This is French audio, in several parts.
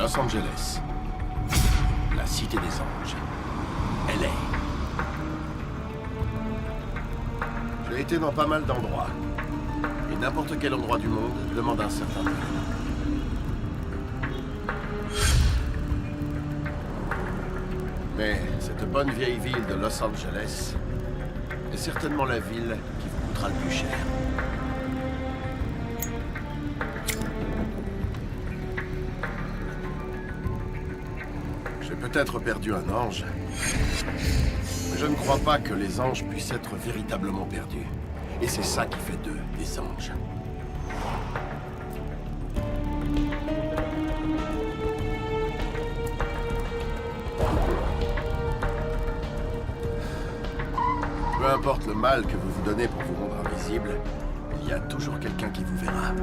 Los Angeles. La cité des anges. LA. J'ai été dans pas mal d'endroits. Et n'importe quel endroit du monde demande un certain prix. Mais cette bonne vieille ville de Los Angeles est certainement la ville qui vous coûtera le plus cher. J'ai peut-être perdu un ange, mais je ne crois pas que les anges puissent être véritablement perdus. Et c'est ça qui fait d'eux des anges. Peu importe le mal que vous vous donnez pour vous rendre invisible, il y a toujours quelqu'un qui vous verra.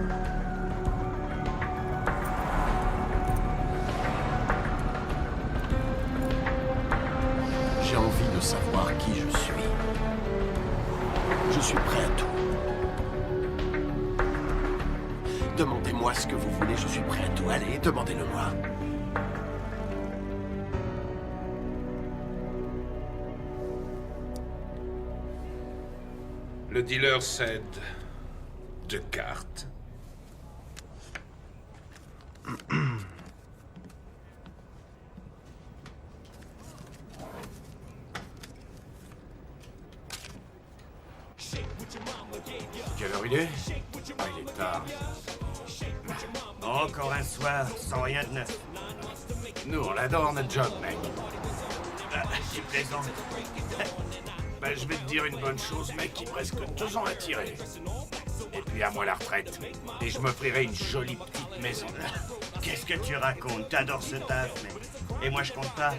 J'ai envie de savoir qui je suis. Je suis prêt à tout. Demandez-moi ce que vous voulez, je suis prêt à tout. Allez, demandez-le-moi. Le dealer cède 2 cartes. Quelle heure il est? Ah, il est tard. Encore un soir, sans rien de neuf. Nous, on adore notre job, mec. Ah, tu plaisantes. Ben, je vais te dire une bonne chose, mec, il me reste que 2 ans à tirer. Et puis à moi la retraite. Et je m'offrirai une jolie petite maison. Qu'est-ce que tu racontes? T'adores ce taf, mais... Et moi, je compte pas.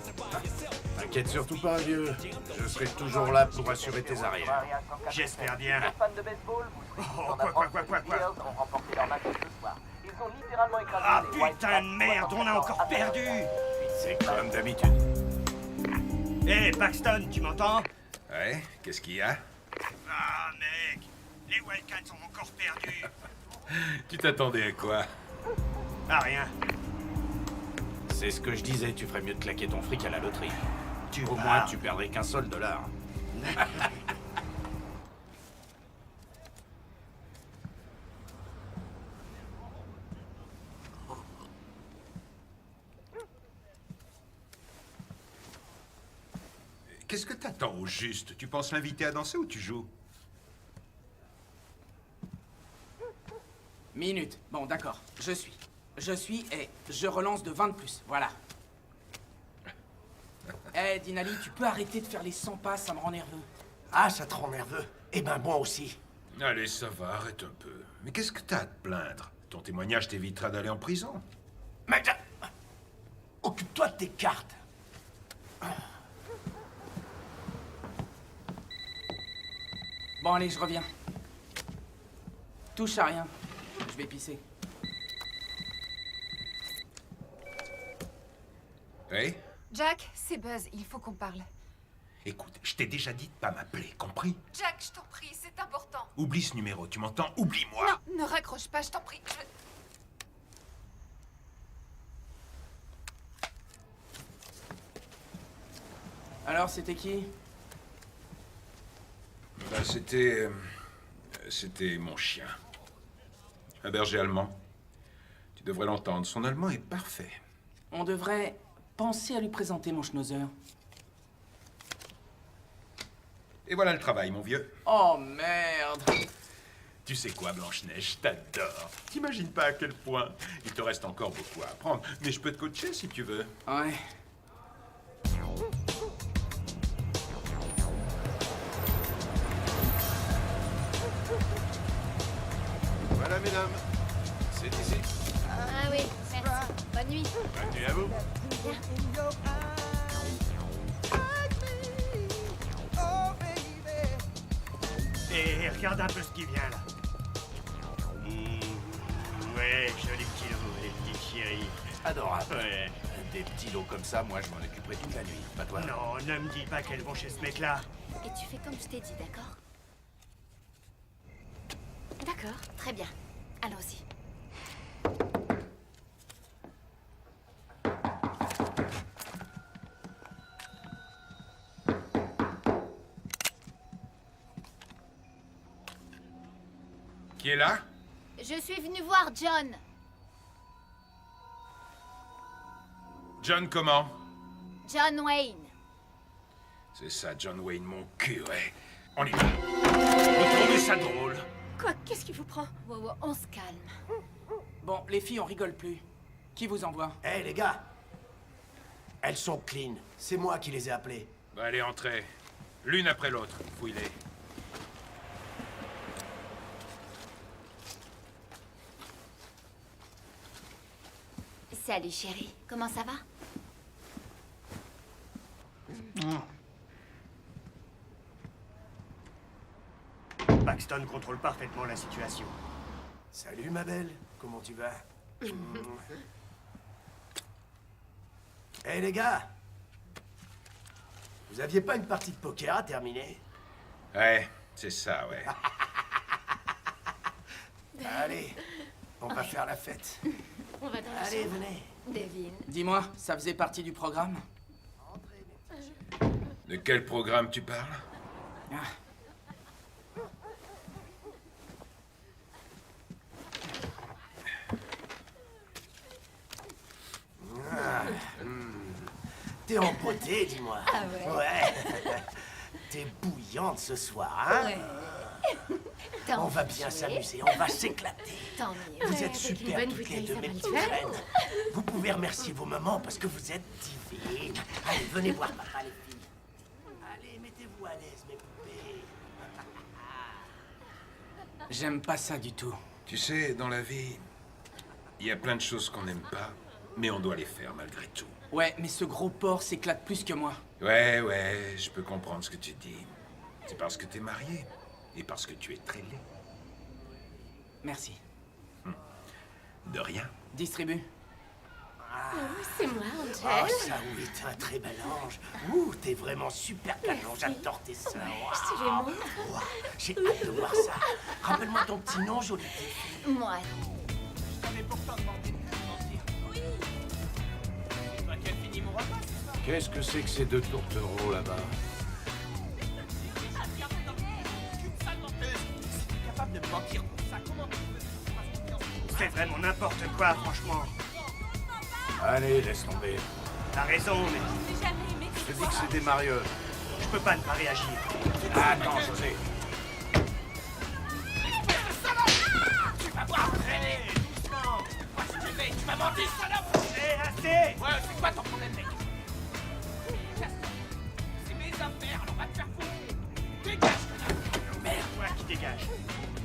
T'inquiète surtout pas, vieux. Je serai toujours là pour assurer tes arrières. J'espère bien. Fans de baseball, vous souhaitez Oh, en quoi, apprendre quoi, que quoi, les quoi. Bears ont remporté leur match ce soir. Ils ont littéralement écrasé Ah, les White putain Sox de merde, on a encore 64-48. perdu. C'est comme d'habitude. Hé, Paxton, tu m'entends? Ouais, qu'est-ce qu'il y a? Ah, mec, les Wildcats ont encore perdu. Tu t'attendais à quoi? Ah, rien. C'est ce que je disais, tu ferais mieux de claquer ton fric à la loterie. Tu Au pars. moins, tu perdrais qu'un seul dollar. Qu'est-ce que t'attends au juste? Tu penses l'inviter à danser ou tu joues? Minute. Bon, d'accord. Je suis et je relance de 20 de plus. Voilà. Eh, Dinali, tu peux arrêter de faire les 100 pas, ça me rend nerveux. Ah, ça te rend nerveux? Eh ben, moi aussi. Allez, ça va, arrête un peu. Mais qu'est-ce que t'as à te plaindre? Ton témoignage t'évitera d'aller en prison. Mais... occupe-toi de tes cartes. Bon, allez, je reviens. Touche à rien. Je vais pisser. Hey? Jack, c'est Buzz, il faut qu'on parle. Écoute, je t'ai déjà dit de pas m'appeler, compris? Jack, je t'en prie, c'est important. Oublie ce numéro, tu m'entends? Oublie-moi! Non, ne raccroche pas, je t'en prie. Alors, c'était qui? Bah, c'était mon chien. Un berger allemand. Tu devrais l'entendre, son allemand est parfait. On devrait penser à lui présenter mon schnauzer. Et voilà le travail, mon vieux. Oh, merde. Tu sais quoi, Blanche-Neige, je t'adore. T'imagines pas à quel point. Il te reste encore beaucoup à apprendre, mais je peux te coacher si tu veux. Ouais. Voilà, mesdames. C'est ici. Ah oui, merci. Bonne nuit. Bonne nuit à vous. Et regarde un peu ce qui vient, là. Ouais, joli petit loup, les petites chéries. Adorable. Ouais. Des petits lots comme ça, moi, je m'en occuperai toute la nuit. Pas toi. Non, ne me dis pas qu'elles vont chez ce mec-là. Et tu fais comme je t'ai dit, d'accord? D'accord, très bien. Allons-y. Qui est là? Je suis venu voir John. John comment? John Wayne. C'est ça, John Wayne, mon cul, ouais. On y va. Vous trouvez ça drôle? Quoi? Qu'est-ce qui vous prend? Wow, on se calme. Bon, les filles, on rigole plus. Qui vous envoie? Hé, les gars. Elles sont clean. C'est moi qui les ai appelées. Bah, allez, entrez. L'une après l'autre. Fouille-les. Salut, chérie. Comment ça va? Paxton contrôle parfaitement la situation. Salut, ma belle. Comment tu vas? Hé, les gars. Vous aviez pas une partie de poker à terminer? Ouais, c'est ça, ouais. Allez, on va faire la fête. On va dans la Allez, chambre. venez. Devine. Dis-moi, ça faisait partie du programme? De quel programme tu parles? Ah. T'es en beauté, dis-moi. Ah ouais? Ouais. T'es bouillante ce soir, hein? Ouais. T'as On va envie de bien jouer? s'amuser, on va s'éclater. Tant mieux. Vous Ouais, êtes avec super une bonne toutes les bouteille, deux, ça mes va le petites faire. reines. Vous pouvez remercier vos mamans parce que vous êtes divines. Allez, venez voir papa, les filles. Allez, mettez-vous à l'aise, mes poupées. J'aime pas ça du tout. Tu sais, dans la vie, il y a plein de choses qu'on n'aime pas, mais on doit les faire malgré tout. Ouais, mais ce gros porc s'éclate plus que moi. Ouais, je peux comprendre ce que tu dis. C'est parce que t'es marié et parce que tu es très laid. Merci. De rien. Distribue. C'est moi, Oh, Angel. ça, oui, t'es un très bel ange. Ouh, t'es vraiment super canon, j'adore tes sœurs. Je te les montre. Ouah, j'ai hâte de voir ça. Rappelle-moi ton petit nom, jolie petite fille. Moi. Qu'est-ce que c'est que ces deux tourtereaux là-bas? C'est vraiment n'importe quoi, franchement. Allez, laisse tomber. T'as raison, mais Je te dis que c'est des marieurs. je peux pas ne pas réagir. Attends, José. Hé, assez! C'est quoi ton problème, mec? C'est mes affaires, alors va te faire foutre. Dégage! Merde, toi qui dégage.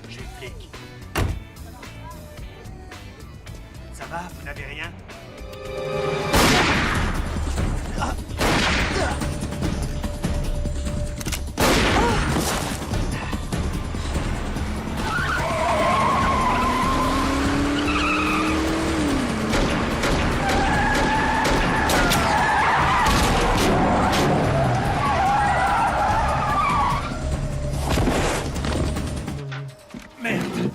J'ai le flic. Ça va, vous n'avez rien? Merde!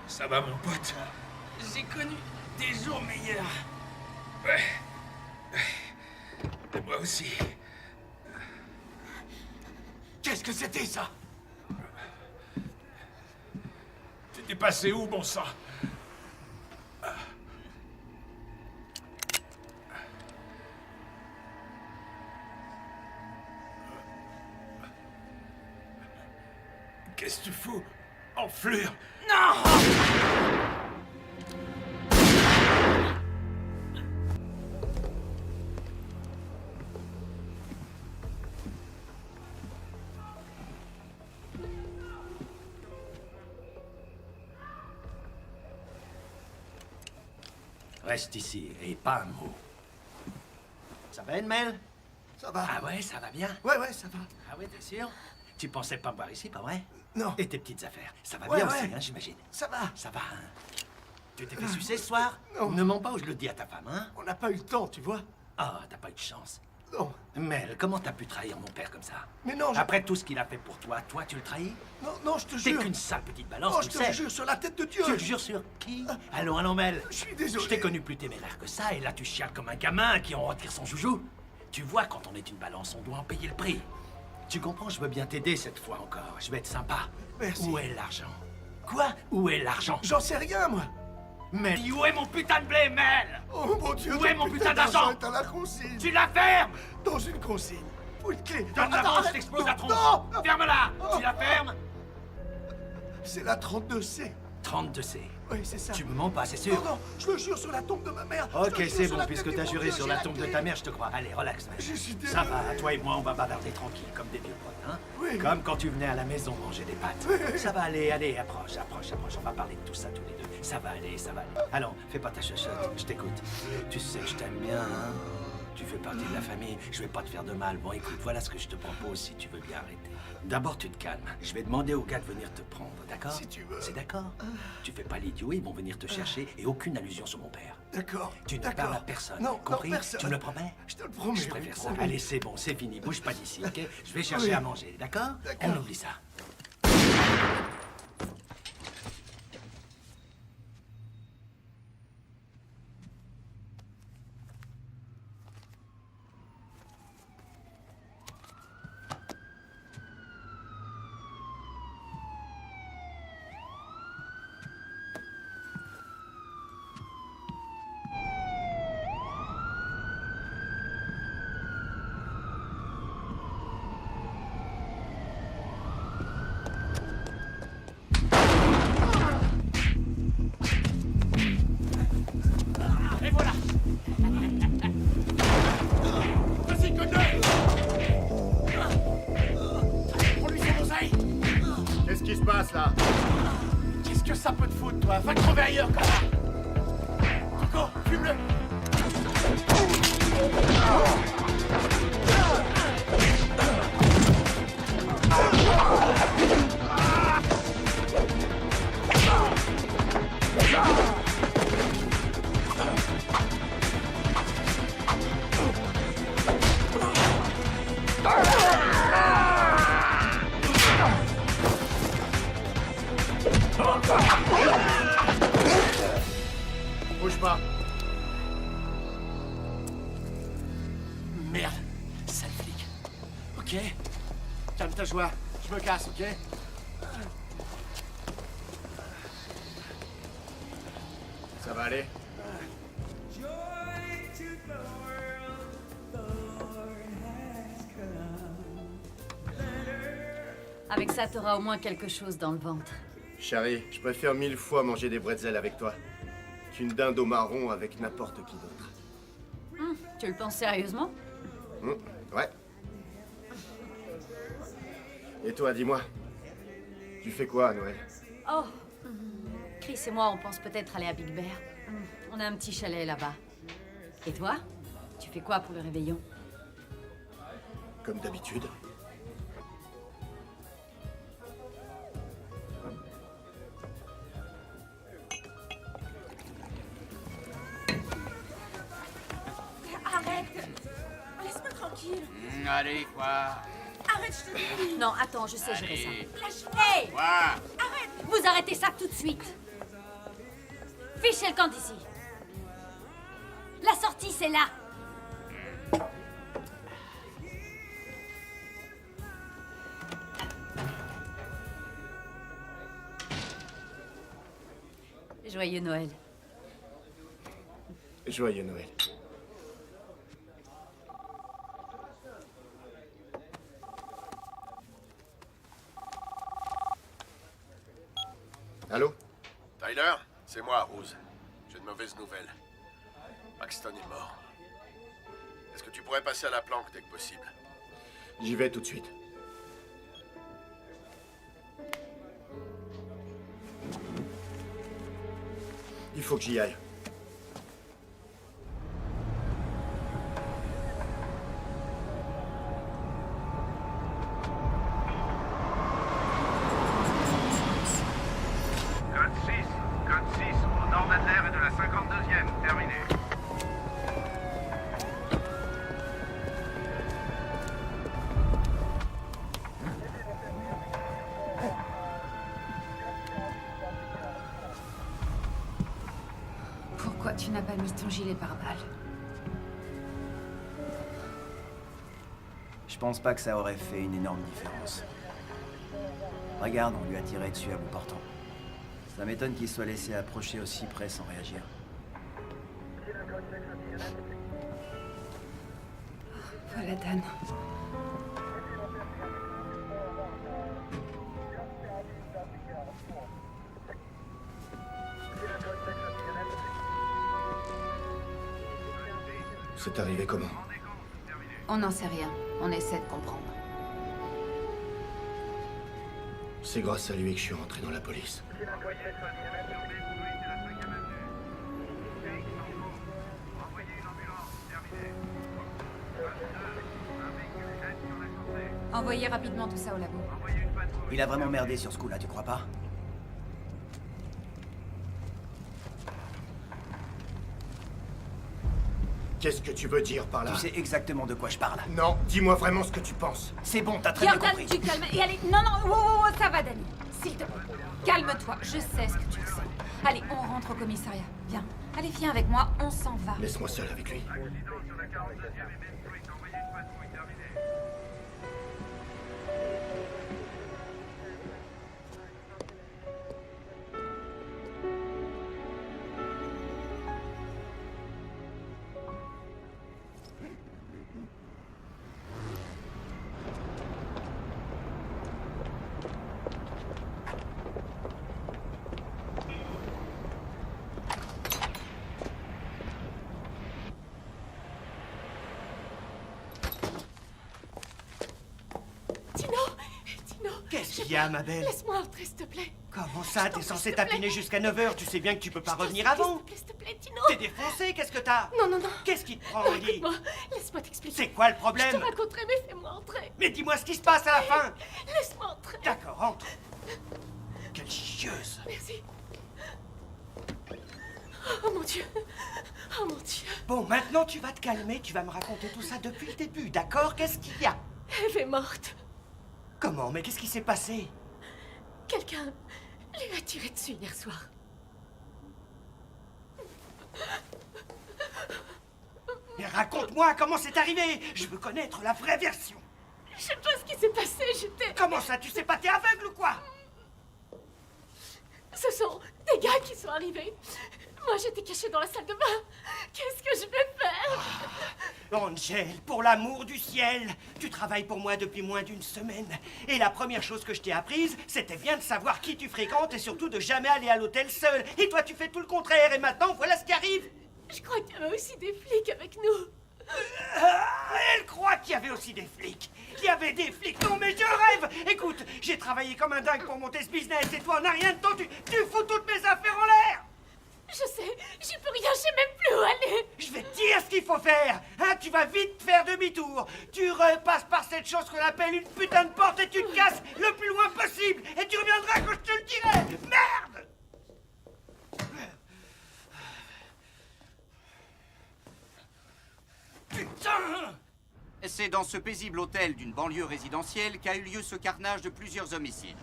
Ça va, mon pote? J'ai connu des jours meilleurs. Ouais. Et moi aussi. Qu'est-ce que c'était, ça? T'es passé où, bon sang? Qu'est-ce que tu fous? Enflure! Non! Reste ici et pas un mot. Ça va, Edmel? Ça va. Ah ouais, ça va bien? Ouais, ça va. Ah ouais, t'es sûr? Tu pensais pas me voir ici, pas vrai? Non. Et tes petites affaires? Ça va Ouais, bien ouais. aussi, hein, j'imagine? Ça va. Ça va, hein? Tu t'es fait sucer ce soir? Non. Ne mens pas ou je le dis à ta femme, hein? On n'a pas eu le temps, tu vois. Ah, t'as pas eu de chance. Non. Mel, comment t'as pu trahir mon père comme ça? Mais non, je... Après tout ce qu'il a fait pour toi, toi, tu le trahis? Non, je te T'es jure. qu'une sale petite balance, Oh, tu je le sais. te jure sur la tête de Dieu. Tu le jures sur qui? Allons, Mel. Je suis désolé. Je t'ai connu plus téméraire que ça, et là tu chiales comme un gamin à qui on retire son joujou. Tu vois, quand on est une balance, on doit en payer le prix. Tu comprends, je veux bien t'aider cette fois encore. Je vais être sympa. Merci. Où est l'argent? Quoi? Où est l'argent? J'en sais rien, moi. Mel, où est mon putain de blé, Mel? Oh mon Dieu. Où est ton mon putain d'argent? est à la consigne. Tu la fermes! Dans une consigne. Faut une clé. Donne la Attends, manche, arrête. t'exploses la tronche! Non. Ferme-la! Oh. Tu la fermes? C'est la 32C. 32C. Oui, c'est ça. Tu me mens pas, c'est sûr? Non, je le jure sur la tombe de ma mère. Je Ok, te jure c'est sur bon, la puisque tête t'as du juré bon sur Dieu, la j'ai tombe de clé. ta mère, je te crois. Allez, relax, mec. Je suis Ça désolé. va, toi et moi, on va bavarder tranquille, comme des vieux potes, hein? Oui. Comme quand tu venais à la maison manger des pâtes. Oui. Ça va aller, allez, approche. On va parler de tout ça tous les deux. Ça va aller. Allons, fais pas ta chuchote, je t'écoute. Tu sais que je t'aime bien, hein? Tu fais partie de la famille, je vais pas te faire de mal. Bon, écoute, voilà ce que je te propose si tu veux bien arrêter. D'abord, tu te calmes. Je vais demander aux gars de venir te prendre, d'accord? Si tu veux. C'est d'accord? Tu fais pas l'idiot, ils vont venir te chercher et aucune allusion sur mon père. D'accord. Tu ne D'accord. parles à personne, Non, compris? non, personne. Tu me le promets? Je te le promets. Je oui, préfère ça. promis. Allez, c'est bon, c'est fini. Bouge pas d'ici, ok? Je vais chercher Oui. à manger, d'accord? D'accord. On oublie ça. Et voilà. Vas-y, conne-le. Prends-lui son oseille. Qu'est-ce qui se passe là? Qu'est-ce que ça peut te foutre, toi? Va crever ailleurs, connard. Coco, fume-le. Bouge pas. Merde, sale flic. Ok. Calme ta joie. Je me casse, ok? Ça va aller? Avec ça, t'auras au moins quelque chose dans le ventre. Chérie, je préfère 1000 fois manger des bretzels avec toi qu'une dinde au marron avec n'importe qui d'autre. Tu le penses sérieusement? Ouais. Et toi, dis-moi, tu fais quoi à Noël? Oh, Chris et moi, on pense peut-être aller à Big Bear. On a un petit chalet là-bas. Et toi? Tu fais quoi pour le réveillon? Comme d'habitude. Arrête! Laisse-moi tranquille. Allez, quoi? Arrête, je te dis. Non, attends, je sais gérer Allez. ça. Hey! Quoi? Vous arrêtez ça tout de suite! Fichez le camp d'ici. La sortie, c'est là. Joyeux Noël. Joyeux Noël. Allô? Tyler, c'est moi, Rose. J'ai de mauvaises nouvelles. Paxton est mort. Est-ce que tu pourrais passer à la planque dès que possible? J'y vais tout de suite. Il faut que j'y aille. Code 6, au nord d'Adler et de la 52e, terminé. Pourquoi tu n'as pas mis ton gilet pare-balles? Je pense pas que ça aurait fait une énorme différence. Regarde, on lui a tiré dessus à bout portant. Ça m'étonne qu'il soit laissé approcher aussi près sans réagir. Voilà Dan. C'est arrivé comment? On n'en sait rien. On essaie de comprendre. C'est grâce à lui que je suis rentré dans la police. Envoyez rapidement tout ça au labo. Il a vraiment merdé sur ce coup-là, tu crois pas? Qu'est-ce que tu veux dire par là? Tu sais exactement de quoi je parle. Non, dis-moi vraiment ce que tu penses. C'est bon, t'as très bien Jordan, compris. tu calmes. Et allez, non, ça va, Danny. S'il te plaît. Calme-toi, je sais ce que tu ressens. Allez, on rentre au commissariat. Viens. Allez, viens avec moi, on s'en va. Laisse-moi seul avec lui. Qu'est-ce qu'il y a, ma belle? Laisse-moi entrer, s'il te plaît. Comment ça? T'es censé tapiner jusqu'à 9h. Tu sais bien que tu peux pas revenir avant. S'il te plaît, Tino. T'es défoncé, qu'est-ce que t'as? Non. Qu'est-ce qui te prend, Ellie? Écoute-moi, laisse-moi t'expliquer. C'est quoi le Je problème? te raconterai, mais fais-moi entrer. Mais dis-moi ce qui se passe à la fin. Laisse-moi entrer. D'accord, entre. Quelle chieuse. Merci. Oh mon Dieu. Oh mon Dieu. Bon, maintenant tu vas te calmer, tu vas me raconter tout ça depuis le début, d'accord? Qu'est-ce qu'il y a? Eve est morte. Comment? Mais qu'est-ce qui s'est passé? Quelqu'un lui a tiré dessus hier soir. Mais raconte-moi comment c'est arrivé. Je veux connaître la vraie version. Je sais pas ce qui s'est passé, j'étais... Comment ça? Tu sais pas, t'es aveugle ou quoi? Ce sont des gars qui sont arrivés. Moi, j'étais cachée dans la salle de bain. Qu'est-ce que je vais faire? Angel, pour l'amour du ciel, tu travailles pour moi depuis moins d'une semaine. Et la première chose que je t'ai apprise, c'était bien de savoir qui tu fréquentes et surtout de jamais aller à l'hôtel seul. Et toi, tu fais tout le contraire. Et maintenant, voilà ce qui arrive. Je crois qu'il y avait aussi des flics avec nous. Elle croit qu'il y avait aussi des flics. Il y avait des flics. Non, mais je rêve. Écoute, j'ai travaillé comme un dingue pour monter ce business. Et toi, on n'a rien de temps. Tu fous toutes mes affaires en l'air. Je sais, j'y peux rien, je sais même plus où aller. Je vais te dire ce qu'il faut faire. Hein, tu vas vite faire demi-tour. Tu repasses par cette chose qu'on appelle une putain de porte et tu te casses le plus loin possible. Et tu reviendras quand je te le dirai. Merde! Putain! C'est dans ce paisible hôtel d'une banlieue résidentielle qu'a eu lieu ce carnage de plusieurs homicides.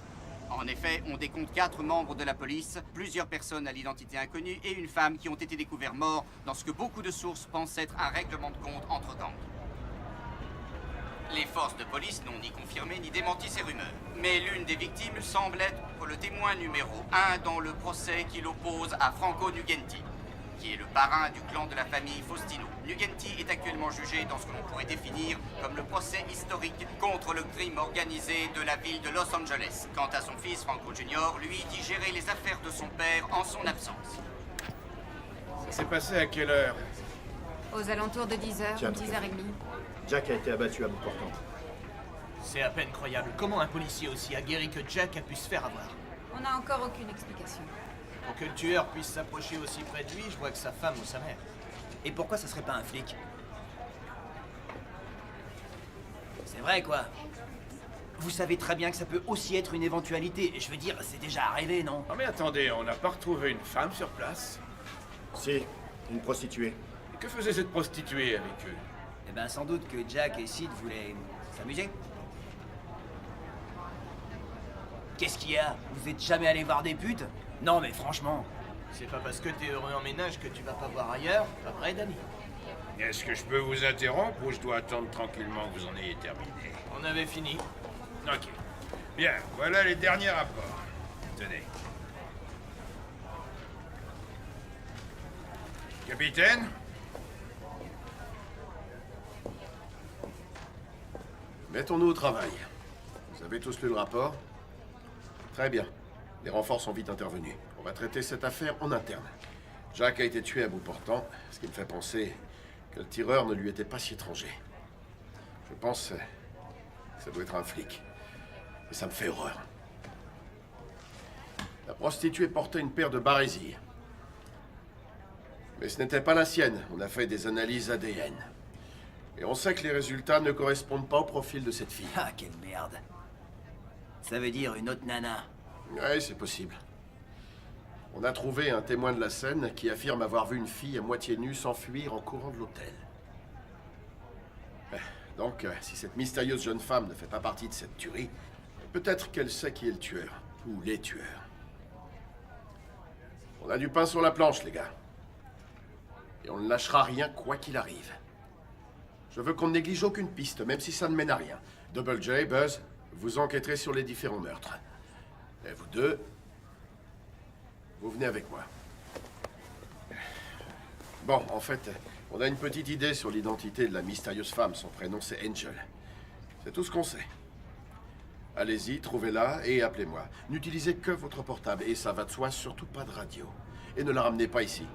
En effet, on décompte 4 membres de la police, plusieurs personnes à l'identité inconnue et une femme qui ont été découverts morts dans ce que beaucoup de sources pensent être un règlement de compte entre gangs. Les forces de police n'ont ni confirmé ni démenti ces rumeurs. Mais l'une des victimes semble être le témoin numéro 1 dans le procès qui l'oppose à Franco Nugenti, qui est le parrain du clan de la famille Faustino. Nugenti est actuellement jugé dans ce que l'on pourrait définir comme le procès historique contre le crime organisé de la ville de Los Angeles. Quant à son fils Franco Jr., lui dit gérer les affaires de son père en son absence. Ça s'est passé à quelle heure? Aux alentours de 10h, 10h30. Jack a été abattu à bout portant. C'est à peine croyable. Comment un policier aussi aguerri que Jack a pu se faire avoir? On n'a encore aucune explication. Pour que le tueur puisse s'approcher aussi près de lui, je vois que sa femme ou sa mère. Et pourquoi ça serait pas un flic? C'est vrai, quoi. Vous savez très bien que ça peut aussi être une éventualité. Je veux dire, c'est déjà arrivé, non? Non mais attendez, on n'a pas retrouvé une femme sur place? Si, une prostituée. Et que faisait cette prostituée avec eux? Eh ben, sans doute que Jack et Sid voulaient s'amuser. Qu'est-ce qu'il y a? Vous êtes jamais allé voir des putes? Non, mais franchement. C'est pas parce que t'es heureux en ménage que tu vas pas voir ailleurs, pas vrai, Danny? Est-ce que je peux vous interrompre ou je dois attendre tranquillement que vous en ayez terminé? On avait fini. Ok. Bien, voilà les derniers rapports. Tenez. Capitaine? Mettons-nous au travail. Vous avez tous lu le rapport? Très bien. Les renforts sont vite intervenus. On va traiter cette affaire en interne. Jack a été tué à bout portant, ce qui me fait penser que le tireur ne lui était pas si étranger. Je pense que ça doit être un flic. Et ça me fait horreur. La prostituée portait une paire de barésilles. Mais ce n'était pas la sienne. On a fait des analyses ADN. Et on sait que les résultats ne correspondent pas au profil de cette fille. Ah, quelle merde. Ça veut dire une autre nana. Oui, c'est possible. On a trouvé un témoin de la scène qui affirme avoir vu une fille à moitié nue s'enfuir en courant de l'hôtel. Donc, si cette mystérieuse jeune femme ne fait pas partie de cette tuerie, peut-être qu'elle sait qui est le tueur, ou les tueurs. On a du pain sur la planche, les gars. Et on ne lâchera rien, quoi qu'il arrive. Je veux qu'on ne néglige aucune piste, même si ça ne mène à rien. Double J, Buzz, vous enquêterez sur les différents meurtres. Et vous deux, vous venez avec moi. Bon, en fait, on a une petite idée sur l'identité de la mystérieuse femme. Son prénom, c'est Angel. C'est tout ce qu'on sait. Allez-y, trouvez-la et appelez-moi. N'utilisez que votre portable, et ça va de soi, surtout pas de radio. Et ne la ramenez pas ici.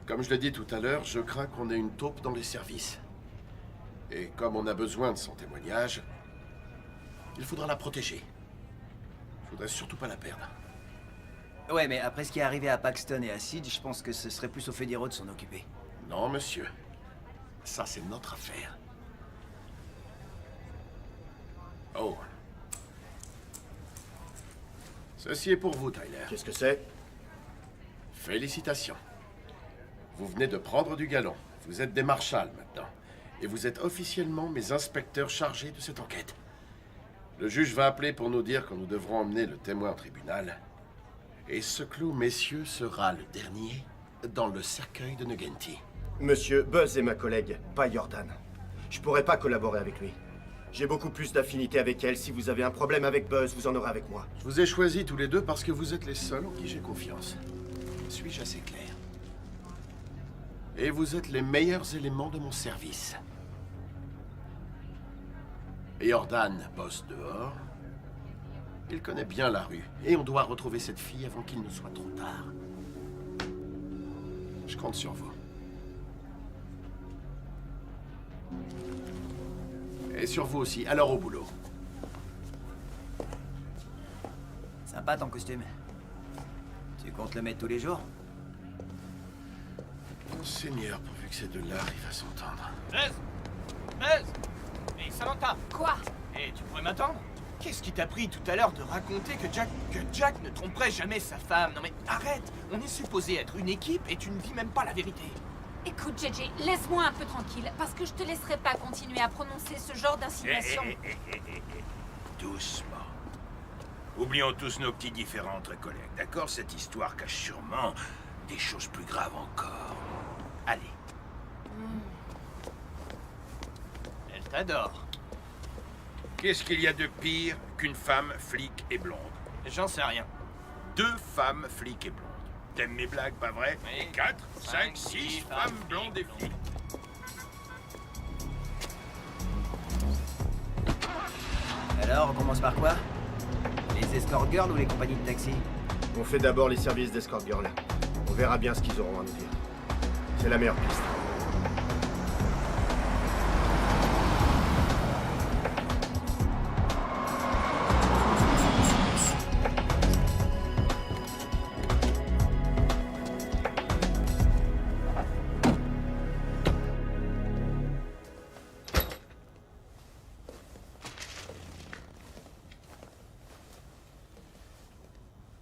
Comme je l'ai dit tout à l'heure, je crains qu'on ait une taupe dans les services. Et comme on a besoin de son témoignage, il faudra la protéger. Je voudrais surtout pas la perdre. Ouais, mais après ce qui est arrivé à Paxton et à Sid, je pense que ce serait plus au fédéraux de s'en occuper. Non, monsieur. Ça, c'est notre affaire. Oh. Ceci est pour vous, Tyler. Qu'est-ce que c'est? Félicitations. Vous venez de prendre du galon. Vous êtes des marshals maintenant. Et vous êtes officiellement mes inspecteurs chargés de cette enquête. Le juge va appeler pour nous dire que nous devrons emmener le témoin au tribunal. Et ce clou, messieurs, sera le dernier dans le cercueil de Nugenti. Monsieur, Buzz est ma collègue, pas Jordan. Je pourrais pas collaborer avec lui. J'ai beaucoup plus d'affinité avec elle. Si vous avez un problème avec Buzz, vous en aurez avec moi. Je vous ai choisis tous les deux parce que vous êtes les seuls en qui j'ai confiance. Suis-je assez clair? Et vous êtes les meilleurs éléments de mon service. Et Jordan bosse dehors. Il connaît bien la rue. Et on doit retrouver cette fille avant qu'il ne soit trop tard. Je compte sur vous. Et sur vous aussi. Alors au boulot. Sympa ton costume. Tu comptes le mettre tous les jours? Oh, Seigneur, pourvu que ces deux-là arrivent à s'entendre. Buzz! Hey, Samantha! Quoi? Hey, tu pourrais m'attendre? Qu'est-ce qui t'a pris tout à l'heure de raconter que Jack ne tromperait jamais sa femme? Non mais arrête! On est supposé être une équipe et tu ne dis même pas la vérité. Écoute, JJ, laisse-moi un peu tranquille, parce que je te laisserai pas continuer à prononcer ce genre d'insinuation. Doucement. Oublions tous nos petits différends entre collègues, d'accord? Cette histoire cache sûrement des choses plus graves encore. Allez. Elle t'adore. Qu'est-ce qu'il y a de pire qu'une femme flic et blonde? J'en sais rien. 2 femmes flics et blondes. T'aimes mes blagues, pas vrai? Oui. 4, 5, 6 femmes blondes et flics. Alors, on commence par quoi? Les escort girls ou les compagnies de taxi? On fait d'abord les services d'escort girl. On verra bien ce qu'ils auront à nous dire. C'est la meilleure piste.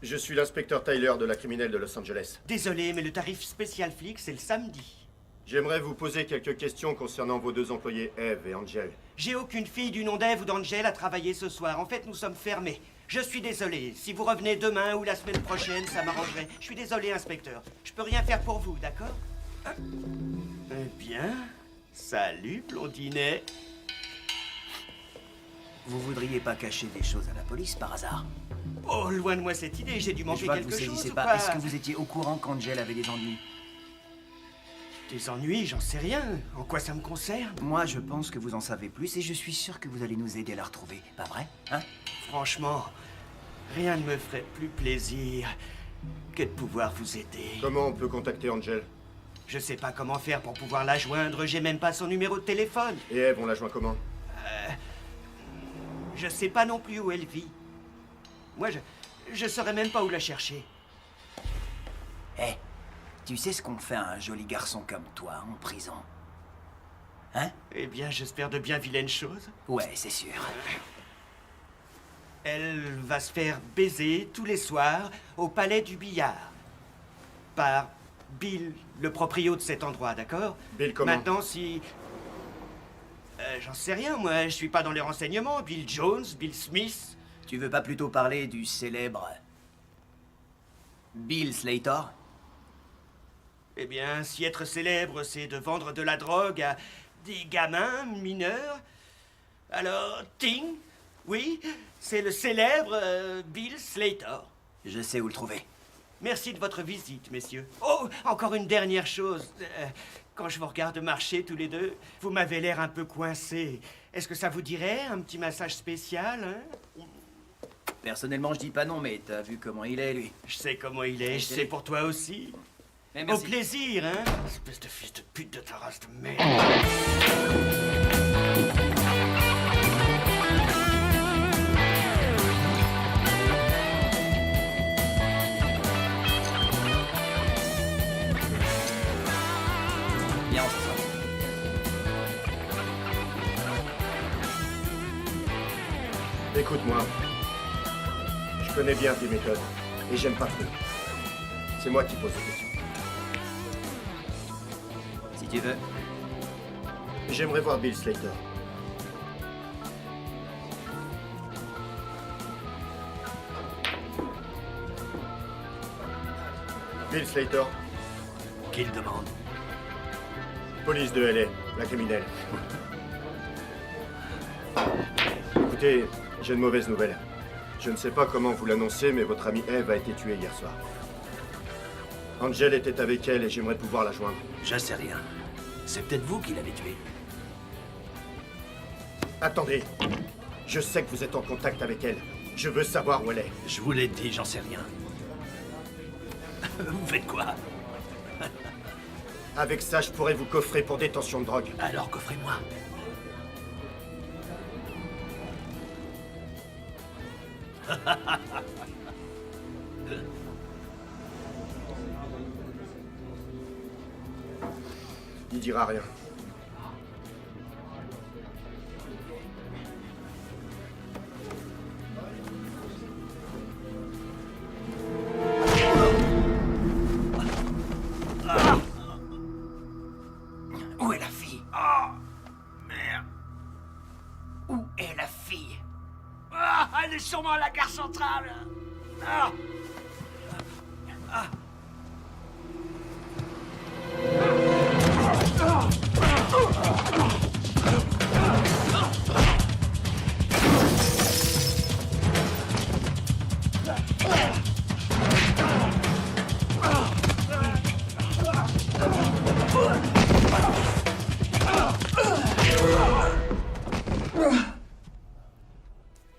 Je suis l'inspecteur Tyler de la criminelle de Los Angeles. Désolé, mais le tarif spécial flic, c'est le samedi. J'aimerais vous poser quelques questions concernant vos 2 employés, Eve et Angel. J'ai aucune fille du nom d'Eve ou d'Angel à travailler ce soir. En fait, nous sommes fermés. Je suis désolé. Si vous revenez demain ou la semaine prochaine, ça m'arrangerait. Je suis désolé, inspecteur. Je peux rien faire pour vous, d'accord? Eh bien, salut, blondinet. Vous voudriez pas cacher des choses à la police par hasard? Oh, loin de moi cette idée. J'ai dû Je manquer vois que quelque vous chose saisissez ou pas. quoi? Est-ce que vous étiez au courant qu'Angel avait des ennuis? Des ennuis, j'en sais rien. En quoi ça me concerne? Moi, je pense que vous en savez plus et je suis sûr que vous allez nous aider à la retrouver. Pas vrai, hein? Franchement, rien ne me ferait plus plaisir que de pouvoir vous aider. Comment on peut contacter Angel? Je sais pas comment faire pour pouvoir la joindre. J'ai même pas son numéro de téléphone. Et Eve, on la joint comment? Je sais pas non plus où elle vit. Moi, je saurais même pas où la chercher. Hé, tu sais ce qu'on fait à un joli garçon comme toi en prison? Hein? Eh bien, j'espère de bien vilaines choses. Ouais, c'est sûr. Elle va se faire baiser tous les soirs au palais du billard. Par Bill, le proprio de cet endroit, d'accord? Bill comment? Maintenant, si... j'en sais rien, moi. Je suis pas dans les renseignements. Bill Jones, Bill Smith... Tu veux pas plutôt parler du célèbre Bill Slater? Eh bien, si être célèbre, c'est de vendre de la drogue à des gamins mineurs, alors Ting, oui, c'est le célèbre Bill Slater. Je sais où le trouver. Merci de votre visite, messieurs. Oh, encore une dernière chose. Quand je vous regarde marcher tous les deux, vous m'avez l'air un peu coincé. Est-ce que ça vous dirait un petit massage spécial, hein? Personnellement, je dis pas non, mais t'as vu comment il est, lui. Je sais comment il est, je sais pour toi aussi. Mais Au merci. plaisir, hein? Espèce de fils de pute de ta race de merde. Viens, on s'assoit. Écoute-moi. Je connais bien tes méthodes. Et j'aime pas trop. C'est moi qui pose les questions. Si tu veux. J'aimerais voir Bill Slater. Bill Slater. Qu'il demande. Police de LA, la criminelle. Écoutez, j'ai une mauvaise nouvelle. Je ne sais pas comment vous l'annoncer, mais votre amie Eve a été tuée hier soir. Angel était avec elle et j'aimerais pouvoir la joindre. Je sais rien. C'est peut-être vous qui l'avez tuée. Attendez. Je sais que vous êtes en contact avec elle. Je veux savoir où elle est. Je vous l'ai dit, j'en sais rien. Vous faites quoi? Avec ça, je pourrais vous coffrer pour détention de drogue. Alors coffrez-moi. Il dira rien. Où est la fille? Oh, merde. Où est la fille? Ah, elle est sur moment à la gare centrale. Ah. Ah.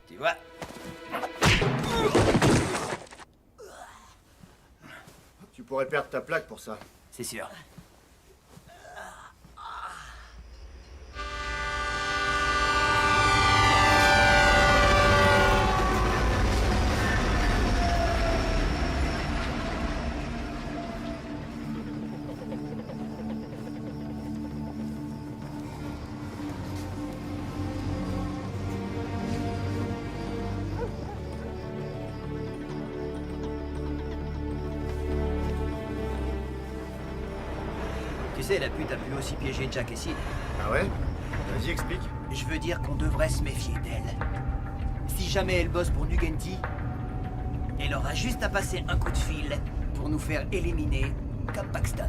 Tu vois? Tu pourrais perdre ta plaque pour ça. C'est sûr. Tu sais, la pute a pu aussi piéger Jack et Sid. Ah ouais? Vas-y, explique. Je veux dire qu'on devrait se méfier d'elle. Si jamais elle bosse pour Nugenti, elle aura juste à passer un coup de fil pour nous faire éliminer comme Paxton.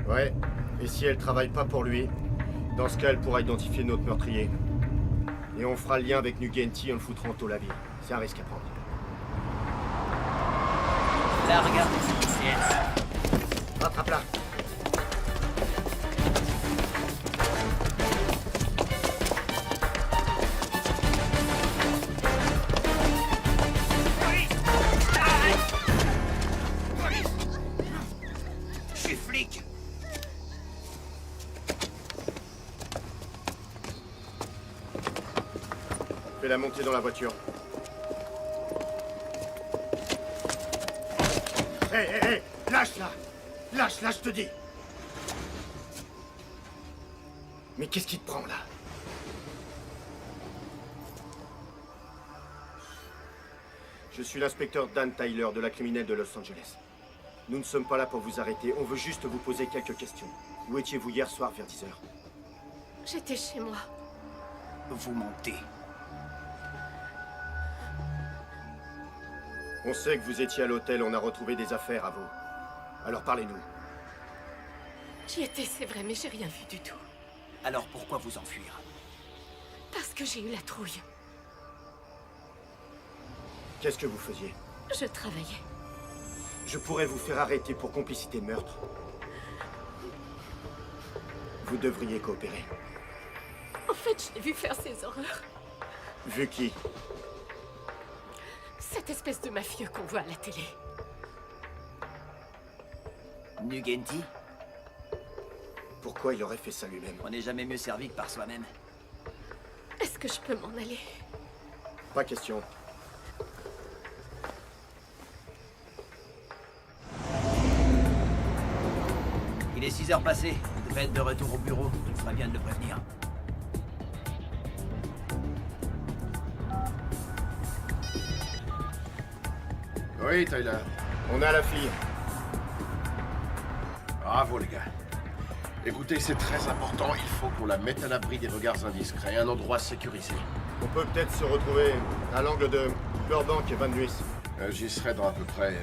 Ouais. Et si elle travaille pas pour lui, dans ce cas, elle pourra identifier notre meurtrier. Et on fera le lien avec Nugenti en le foutrant en taule à vie. C'est un risque à prendre. Là, regarde, c'est elle. Rattrape-la. Je suis flic. Fais-la monter dans la voiture. Hé, hé, hé! Lâche-la! Lâche-la, je te dis! Mais qu'est-ce qui te prend, là? Je suis l'inspecteur Dan Tyler de la criminelle de Los Angeles. Nous ne sommes pas là pour vous arrêter, on veut juste vous poser quelques questions. Où étiez-vous hier soir vers 10h? J'étais chez moi. Vous mentez. On sait que vous étiez à l'hôtel, on a retrouvé des affaires à vous. Alors parlez-nous. J'y étais, c'est vrai, mais j'ai rien vu du tout. Alors pourquoi vous enfuir? Parce que j'ai eu la trouille. Qu'est-ce que vous faisiez? Je travaillais. Je pourrais vous faire arrêter pour complicité de meurtre. Vous devriez coopérer. En fait, je l'ai vu faire ces horreurs. Vu qui? Cette espèce de mafieux qu'on voit à la télé. Nugenti? Pourquoi il aurait fait ça lui-même? On n'est jamais mieux servi que par soi-même. Est-ce que je peux m'en aller? Pas question. Il est 6h passées. Il devait être de retour au bureau. Tu ferais bien de le prévenir. Oui, Tyler. On a la fille. Bravo, les gars. Écoutez, c'est très important. Il faut qu'on la mette à l'abri des regards indiscrets. Un endroit sécurisé. On peut peut-être se retrouver à l'angle de Burbank et Van Nuys. J'y serai dans à peu près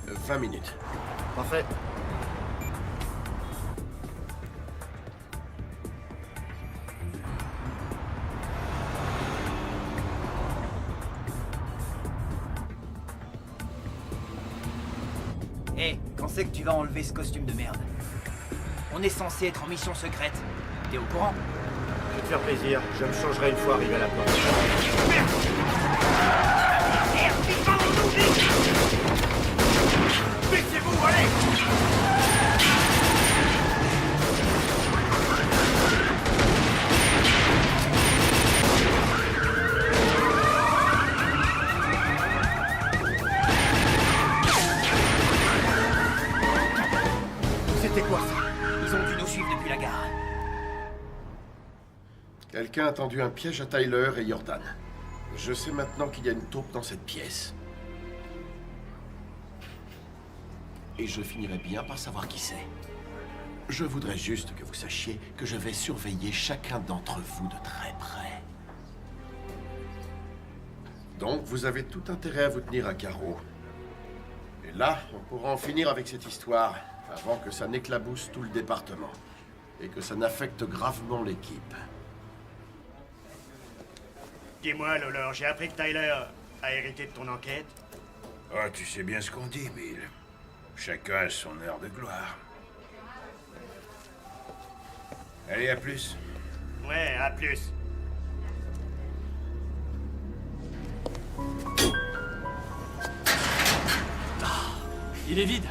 20 minutes. Parfait. Hé, quand c'est que tu vas enlever ce costume de merde? On est censé être en mission secrète. T'es au courant? Je vais te faire plaisir. Je me changerai une fois arrivé à la porte. Baissez-vous, allez! C'était quoi ça? Ils ont dû nous suivre depuis la gare. Quelqu'un a tendu un piège à Tyler et Jordan. Je sais maintenant qu'il y a une taupe dans cette pièce. Et je finirai bien par savoir qui c'est. Je voudrais juste que vous sachiez que je vais surveiller chacun d'entre vous de très près. Donc, vous avez tout intérêt à vous tenir à carreau. Et là, on pourra en finir avec cette histoire avant que ça n'éclabousse tout le département et que ça n'affecte gravement l'équipe. Dis-moi, Lolo, j'ai appris que Tyler a hérité de ton enquête. Ah, tu sais bien ce qu'on dit, Bill. Chacun a son heure de gloire. Allez, à plus. Ouais, à plus. Il est vide.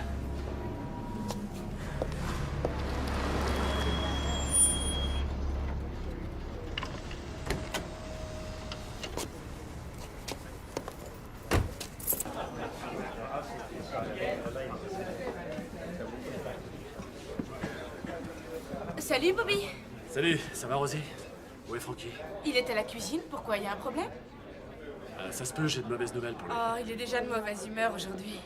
Salut, Bobby. Salut, ça va, Rosie? Où est Frankie? Il est à la cuisine, pourquoi? Il y a un problème? Ça se peut, j'ai de mauvaises nouvelles pour lui. Oh, il est déjà de mauvaise humeur aujourd'hui.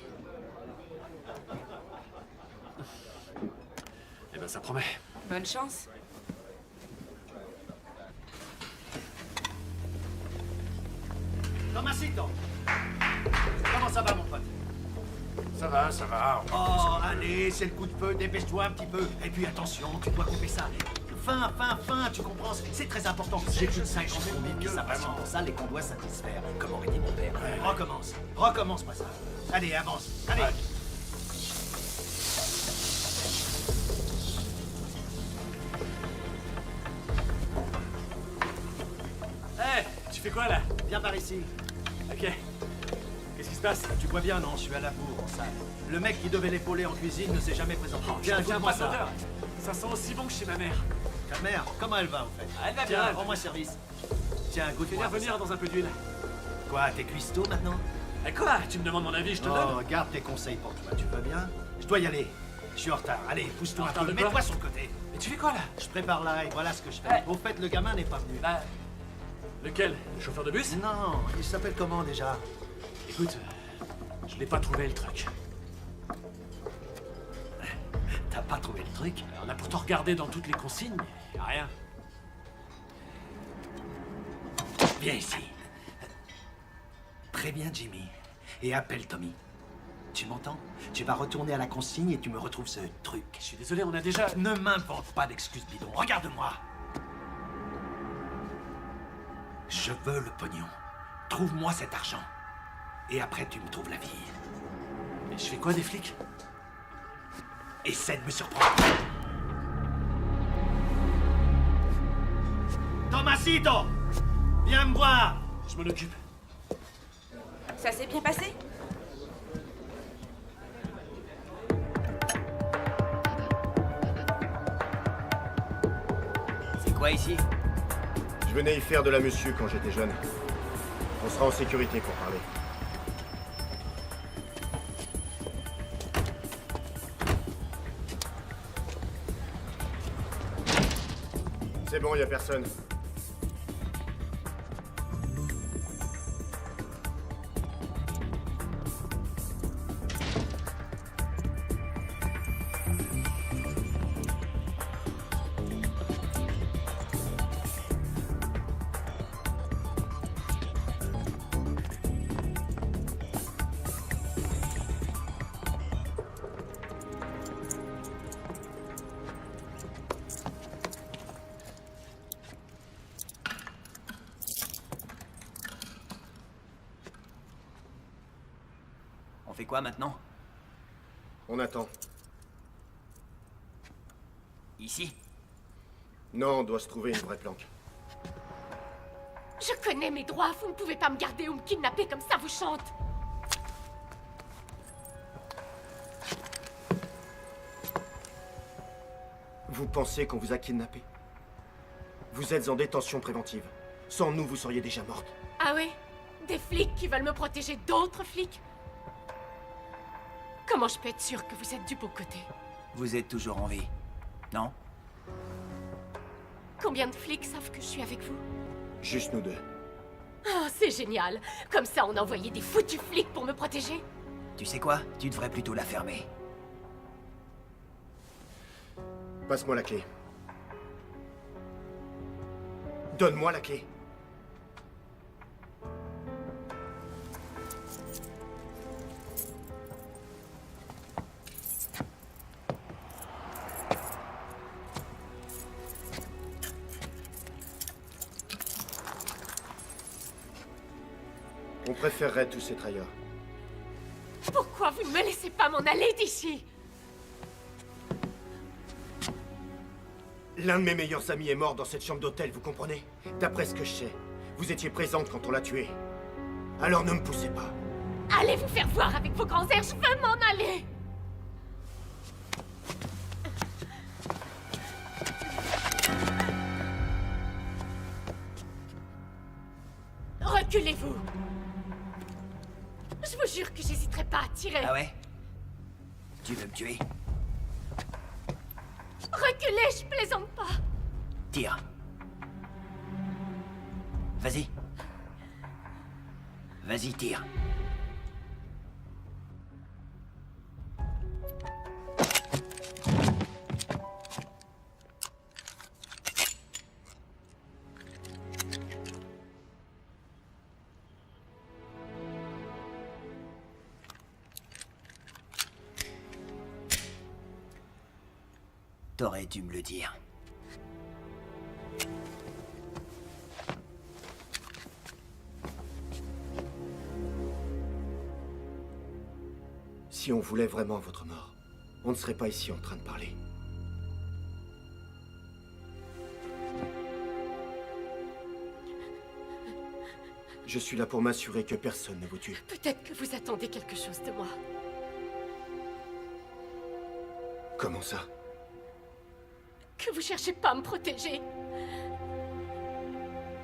Eh ben, ça promet. Bonne chance. Tomasito, comment ça va, mon pote? Ça va, ça va. Oh, allez, c'est le coup de feu, dépêche-toi un petit peu. Et puis attention, tu dois couper ça. Fin, tu comprends? C'est très important. J'ai plus de 50 convives qui s'impatientent pour ça et qu'on doit satisfaire, comme aurait dit mon père. Recommence-moi ça. Allez, avance, allez. Hé, tu fais quoi, là? Viens par ici. Ok. Qu'est-ce qui se passe? Tu vois bien, non? Je suis à la bourre, en salle. Le mec qui devait l'épauler en cuisine ne s'est jamais présenté. Tiens, goûte-moi pas d'odeur. Ça sent aussi bon que chez ma mère. Ta mère, comment elle va, en fait? Elle va Tiens, bien. rends-moi service. Tiens, goûte-moi. Fais venir dans un peu d'huile. Quoi, t'es cuistot maintenant? Eh quoi? Tu me demandes mon avis, je te donne? Oh, garde tes conseils pour toi, tu vas bien? Je dois y aller. Je suis en retard. Allez, pousse-toi un peu. de quoi? Mets-toi sur le côté. Mais tu fais quoi, là? Je prépare l'ail, voilà ce que je fais. Eh. Au fait, le gamin n'est pas venu. Bah... Lequel? Le chauffeur de bus? Non, il s'appelle comment déjà? Écoute, je l'ai pas trouvé, le truc. T'as pas trouvé le truc? On a pourtant regardé dans toutes les consignes, mais y a rien. Viens ici. Préviens Jimmy et appelle Tommy. Tu m'entends? Tu vas retourner à la consigne et tu me retrouves ce truc. Je suis désolé, on a déjà... Ne m'invente pas d'excuses bidon. Regarde-moi. Je veux le pognon. Trouve-moi cet argent. Et après, tu me trouves la vie. Et je fais quoi des flics? Essaie de me surprendre. Tomasito! Viens me voir! Je m'en occupe. Ça s'est bien passé? C'est quoi ici? Je venais y faire de la monsieur quand j'étais jeune. On sera en sécurité pour parler. C'est bon, y a personne. On fait quoi maintenant? On attend. Ici? Non, on doit se trouver une vraie planque. Je connais mes droits, vous ne pouvez pas me garder ou me kidnapper comme ça vous chante. Vous pensez qu'on vous a kidnappé? Vous êtes en détention préventive. Sans nous, vous seriez déjà morte. Ah oui? Des flics qui veulent me protéger d'autres flics? Comment je peux être sûre que vous êtes du bon côté? Vous êtes toujours en vie, non? Combien de flics savent que je suis avec vous? Juste nous deux. Oh, c'est génial! Comme ça, on a envoyé des foutus flics pour me protéger? Tu sais quoi? Tu devrais plutôt la fermer. Passe-moi la clé. Donne-moi la clé. préférerais tous ces trailleurs. Pourquoi vous ne me laissez pas m'en aller d'ici? L'un de mes meilleurs amis est mort dans cette chambre d'hôtel, vous comprenez? D'après ce que je sais, vous étiez présente quand on l'a tué. Alors ne me poussez pas. Allez vous faire voir avec vos grands airs, je veux m'en aller! Reculez-vous! Je vous jure que j'hésiterai pas à tirer. Ah ouais? Tu veux me tuer? Reculez, je plaisante pas. Tire. Vas-y. Vas-y, tire. T'aurais dû me le dire. Si on voulait vraiment votre mort, on ne serait pas ici en train de parler. Je suis là pour m'assurer que personne ne vous tue. Peut-être que vous attendez quelque chose de moi. Comment ça? Que vous cherchez pas à me protéger.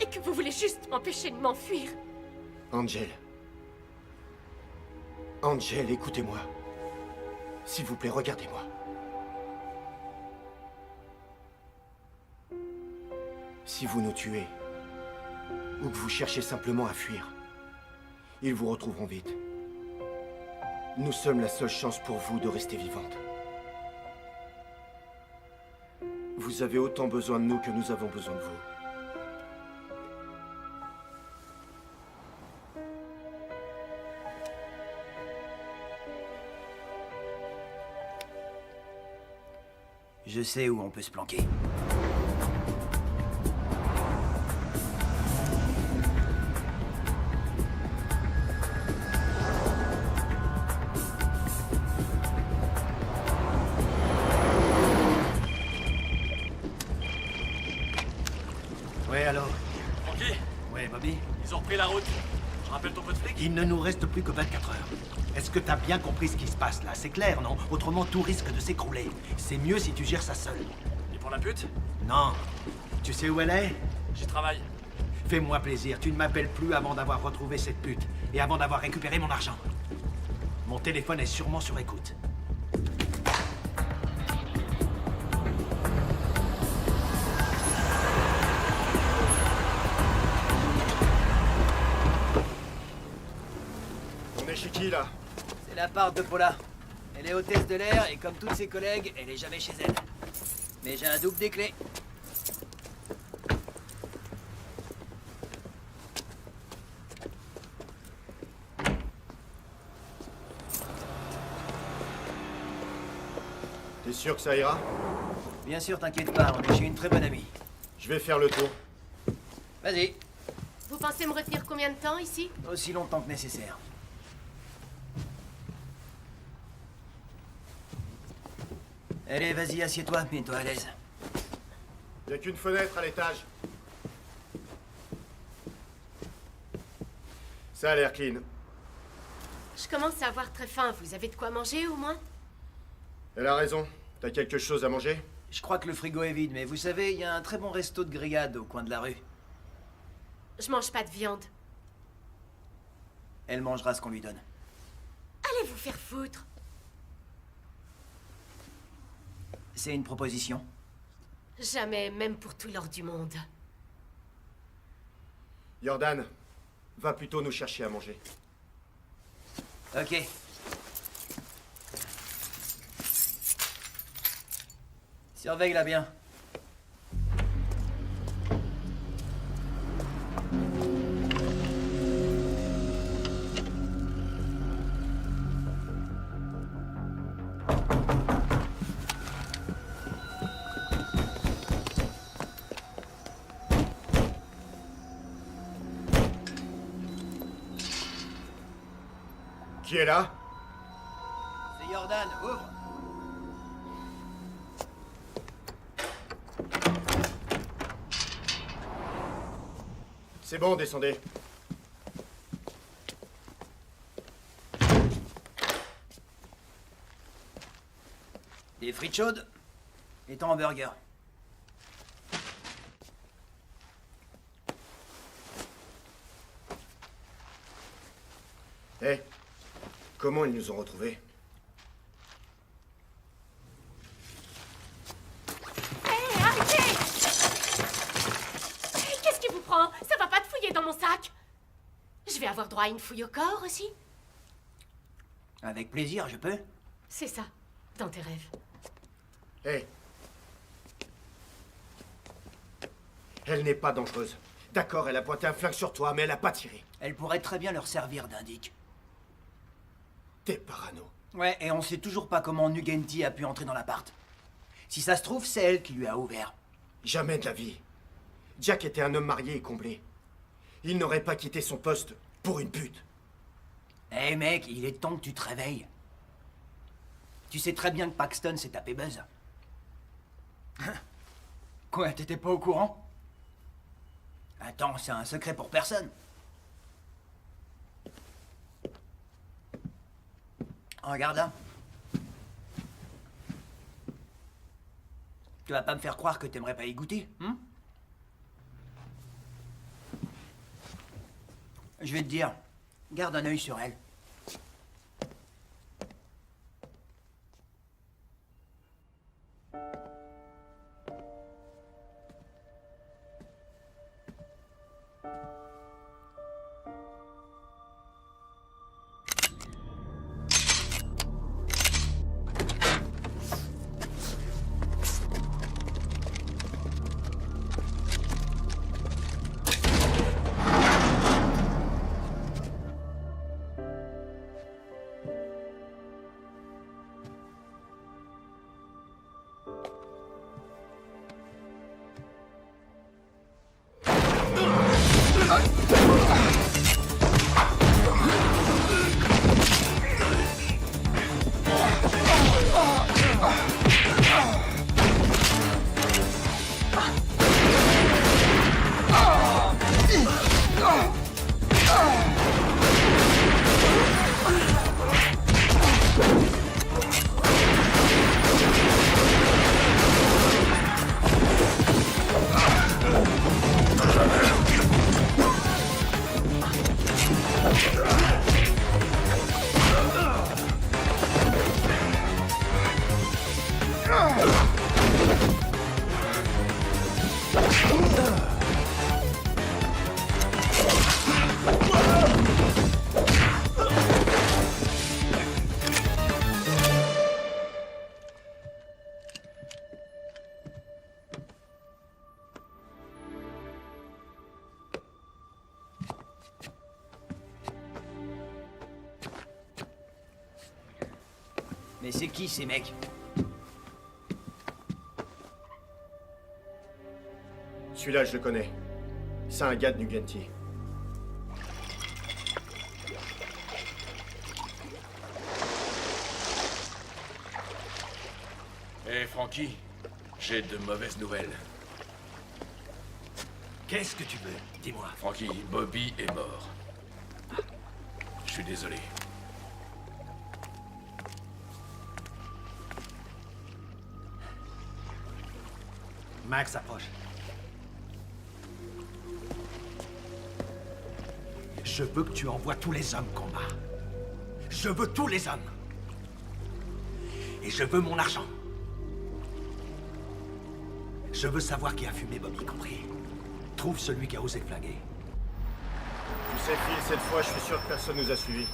Et que vous voulez juste m'empêcher de m'enfuir. Angel. Angel, écoutez-moi. S'il vous plaît, regardez-moi. Si vous nous tuez, ou que vous cherchez simplement à fuir, ils vous retrouveront vite. Nous sommes la seule chance pour vous de rester vivante. Vous avez autant besoin de nous que nous avons besoin de vous. Je sais où on peut se planquer. Ouais, alors? Francky, Ouais, Bobby? ils ont repris la route. Je rappelle ton peu de flic? Il ne nous reste plus que 24 heures. Est-ce que t'as bien compris ce qui se passe là? C'est clair, non? Autrement, tout risque de s'écrouler. C'est mieux si tu gères ça seul. Et pour la pute? Non. Tu sais où elle est? J'y travaille. Fais-moi plaisir, tu ne m'appelles plus avant d'avoir retrouvé cette pute. Et avant d'avoir récupéré mon argent. Mon téléphone est sûrement sur écoute. On est chez qui, là? C'est l'appart de Paula. Elle est hôtesse de l'air et comme toutes ses collègues, elle est jamais chez elle. Mais j'ai un double des clés. T'es sûr que ça ira? Bien sûr, t'inquiète pas, on est chez une très bonne amie. Je vais faire le tour. Vas-y, Vous pensez me retenir combien de temps ici? aussi longtemps que nécessaire. Allez, vas-y, assieds-toi, mets-toi à l'aise. Il n'y a qu'une fenêtre à l'étage. Ça a l'air clean. Je commence à avoir très faim. Vous avez de quoi manger au moins? Elle a raison. T'as quelque chose à manger? Je crois que le frigo est vide, mais vous savez, il y a un très bon resto de grillade au coin de la rue. Je mange pas de viande. Elle mangera ce qu'on lui donne. Allez vous faire foutre. C'est une proposition. Jamais, même pour tout l'or du monde. Jordan, va plutôt nous chercher à manger. Ok. Surveille-la bien. Qui est là? C'est Jordan, ouvre. C'est bon, descendez. Des frites chaudes et ton hamburger. Hé, comment ils nous ont retrouvés? Hé, arrêtez! Qu'est-ce qui vous prend? Ça va pas te fouiller dans mon sac? Je vais avoir droit à une fouille au corps aussi? Avec plaisir, je peux. C'est ça, dans tes rêves. Hé. Elle n'est pas dangereuse. D'accord, elle a pointé un flingue sur toi, mais elle a pas tiré. Elle pourrait très bien leur servir d'indique. T'es parano. Ouais, et on sait toujours pas comment Nugenti a pu entrer dans l'appart. Si ça se trouve, c'est elle qui lui a ouvert. Jamais de la vie. Jack était un homme marié et comblé. Il n'aurait pas quitté son poste pour une pute. Hé mec, il est temps que tu te réveilles. Tu sais très bien que Paxton s'est tapé Buzz. Quoi, t'étais pas au courant? Attends, c'est un secret pour personne. Regarde là. Tu vas pas me faire croire que t'aimerais pas y goûter, hein? Je vais te dire, garde un œil sur elle. Mais c'est qui ces mecs? Celui-là, je le connais. C'est un gars de Nugenti. Hé, Frankie, j'ai de mauvaises nouvelles. Qu'est-ce que tu veux? Dis-moi. Frankie, Bobby est mort. Je suis désolé. Max approche. Je veux que tu envoies tous les hommes combat. Je veux tous les hommes. Et je veux mon argent. Je veux savoir qui a fumé Bobby, compris? Trouve celui qui a osé flinguer. Tu sais, Phil, cette fois, je suis sûr que personne nous a suivis.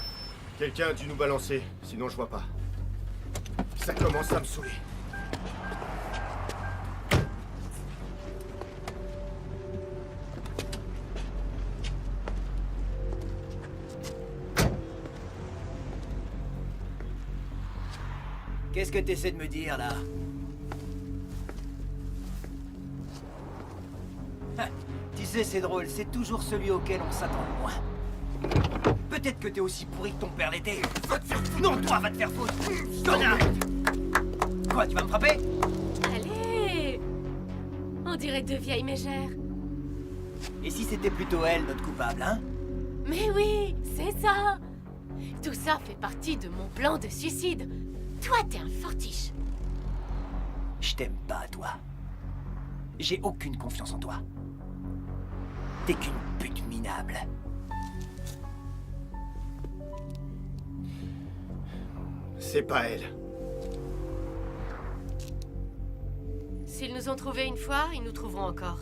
Quelqu'un a dû nous balancer, sinon je vois pas. Ça commence à me saouler. Qu'est-ce que t'essaies de me dire, là? Tu sais, c'est drôle, c'est toujours celui auquel on s'attend le moins. Peut-être que t'es aussi pourri que ton père l'était. Va te faire foutre. Non, toi, va te faire foutre. Connard. Quoi, tu vas me frapper? Allez! On dirait deux vieilles mégères. Et si c'était plutôt elle, notre coupable, hein? Mais oui, c'est ça! Tout ça fait partie de mon plan de suicide. Toi, t'es un fortiche. Je t'aime pas, toi. J'ai aucune confiance en toi. T'es qu'une pute minable. C'est pas elle. S'ils nous ont trouvés une fois, ils nous trouveront encore.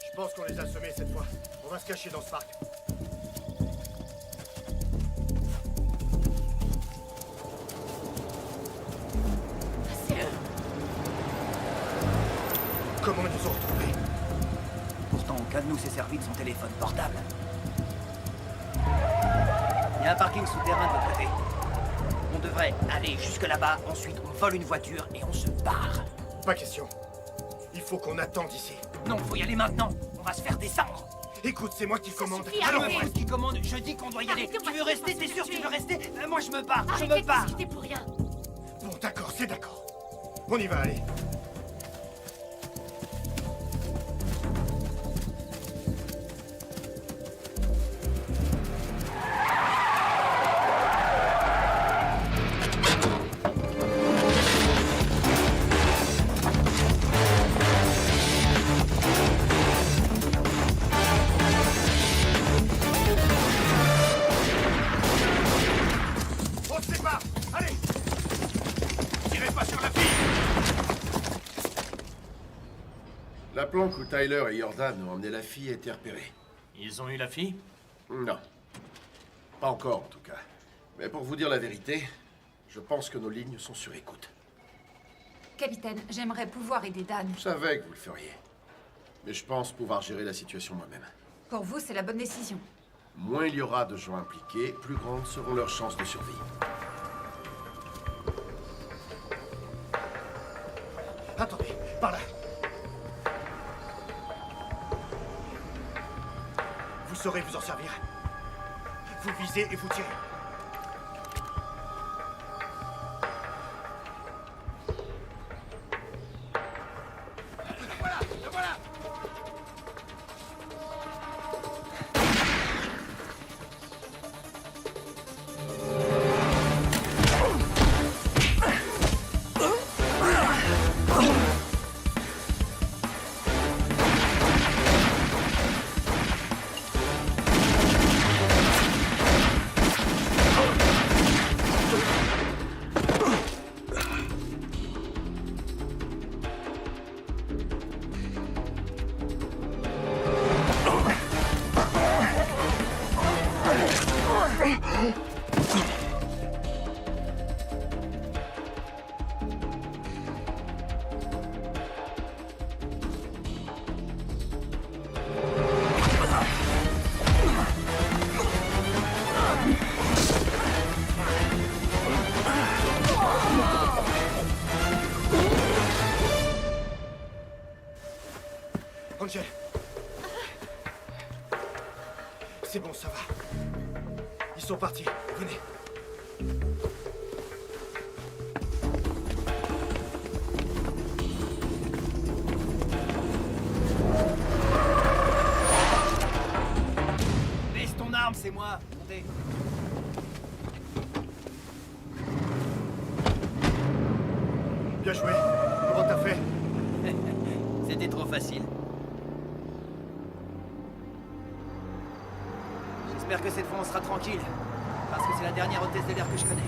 Je pense qu'on les a semés cette fois. On va se cacher dans ce parc. C'est eux. Comment ils nous ont retrouvés? Pourtant, aucun de nous s'est servi de son téléphone portable. Il y a un parking souterrain de l'autre côté. On devrait aller jusque là-bas, ensuite on vole une voiture et on se barre. Pas question. Il faut qu'on attende ici. Non, faut y aller maintenant. On va se faire descendre. Écoute, c'est moi qui commande. suffit, Alors, arrêtez. moi qui commande, je dis qu'on doit y aller. Arrêtez-moi, Tu veux rester? c'est T'es sûr que tu tuer. veux rester? Moi, je me barre. Je Arrêtez me de barre. discuter pour rien. Bon, d'accord, c'est d'accord. On y va, aller. On se sépare. Allez. Tirez pas sur la fille. La planque où Tyler et Jordan ont emmené la fille a été repérée. Ils ont eu la fille? Non. Pas encore, en tout cas. Mais pour vous dire la vérité, je pense que nos lignes sont sur écoute. Capitaine, j'aimerais pouvoir aider Dan. Je savais que vous le feriez. Mais je pense pouvoir gérer la situation moi-même. Pour vous, c'est la bonne décision. Moins il y aura de gens impliqués, plus grandes seront leurs chances de survie. Attendez, par là. Vous saurez vous en servir. Vous visez et vous tirez. Le voilà. Angel. C'est bon, ça va. Ils sont partis. Venez. Baisse ton arme, c'est moi. Montez. Bien joué. Comment t'as fait? C'était trop facile. J'espère que cette fois on sera tranquille. Parce que c'est la dernière hôtesse de l'air que je connais.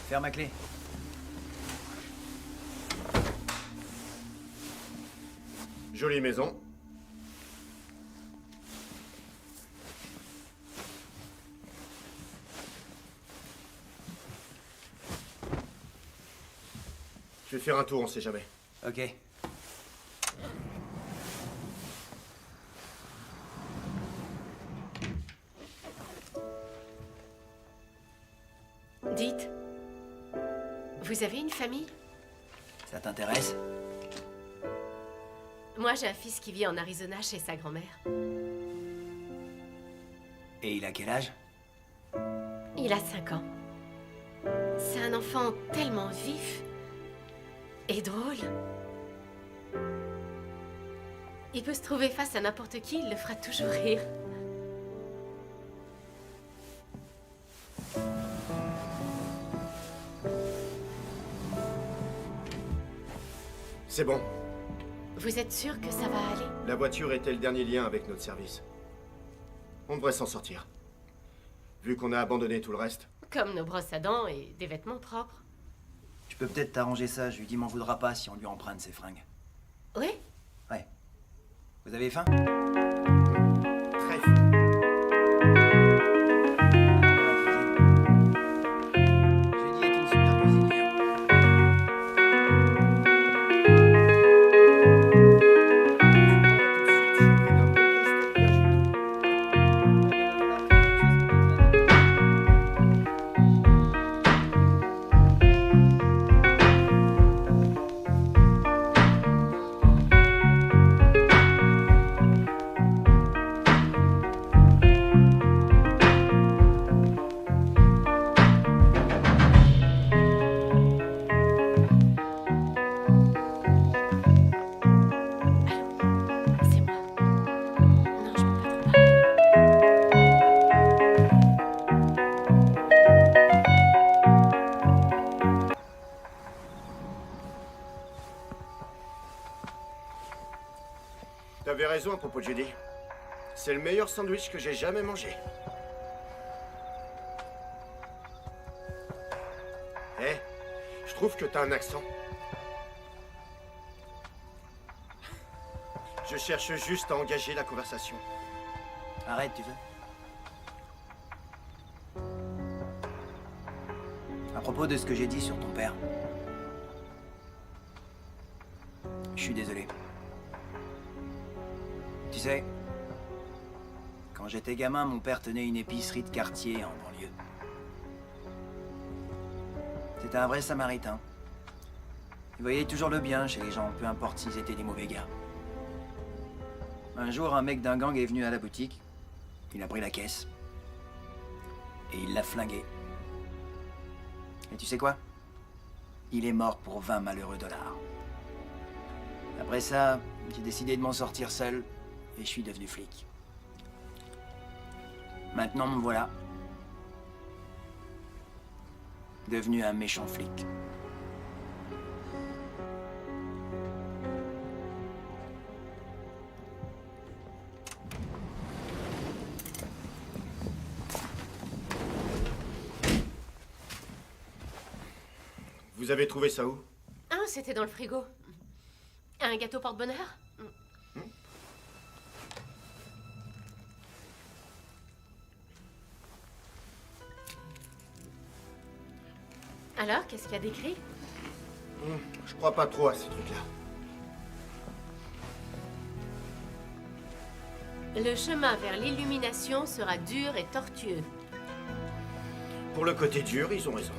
Ferme ma clé. Jolie maison. Je vais faire un tour, on sait jamais. Ok. Dites, vous avez une famille? Ça t'intéresse? Moi, j'ai un fils qui vit en Arizona chez sa grand-mère. Et il a quel âge? Il a 5 ans. C'est un enfant tellement vif et drôle. Il peut se trouver face à n'importe qui, il le fera toujours rire. C'est bon. Vous êtes sûr que ça va aller? La voiture était le dernier lien avec notre service. On devrait s'en sortir. Vu qu'on a abandonné tout le reste. Comme nos brosses à dents et des vêtements propres. Je peux peut-être t'arranger ça, je lui dis m'en voudra pas si on lui emprunte ses fringues. Oui? Ouais. Vous avez faim? Très faim. Judy est une super cuisinière. T'avais raison à propos de Judy. C'est le meilleur sandwich que j'ai jamais mangé. Eh, je trouve que t'as un accent. Je cherche juste à engager la conversation. Arrête, tu veux? À propos de ce que j'ai dit sur ton père. Je suis désolé. Tu sais, quand j'étais gamin, mon père tenait une épicerie de quartier en banlieue. C'était un vrai samaritain. Il voyait toujours le bien chez les gens, peu importe s'ils étaient des mauvais gars. Un jour, un mec d'un gang est venu à la boutique. Il a pris la caisse. Et il l'a flingué. Et tu sais quoi? Il est mort pour 20 malheureux dollars. Après ça, j'ai décidé de m'en sortir seul. Et je suis devenu flic. Maintenant, me voilà. Devenu un méchant flic. Vous avez trouvé ça où? Ah, c'était dans le frigo. Un gâteau porte-bonheur? Alors, qu'est-ce qu'il y a d'écrit? Je crois pas trop à ces trucs-là. Le chemin vers l'illumination sera dur et tortueux. Pour le côté dur, ils ont raison.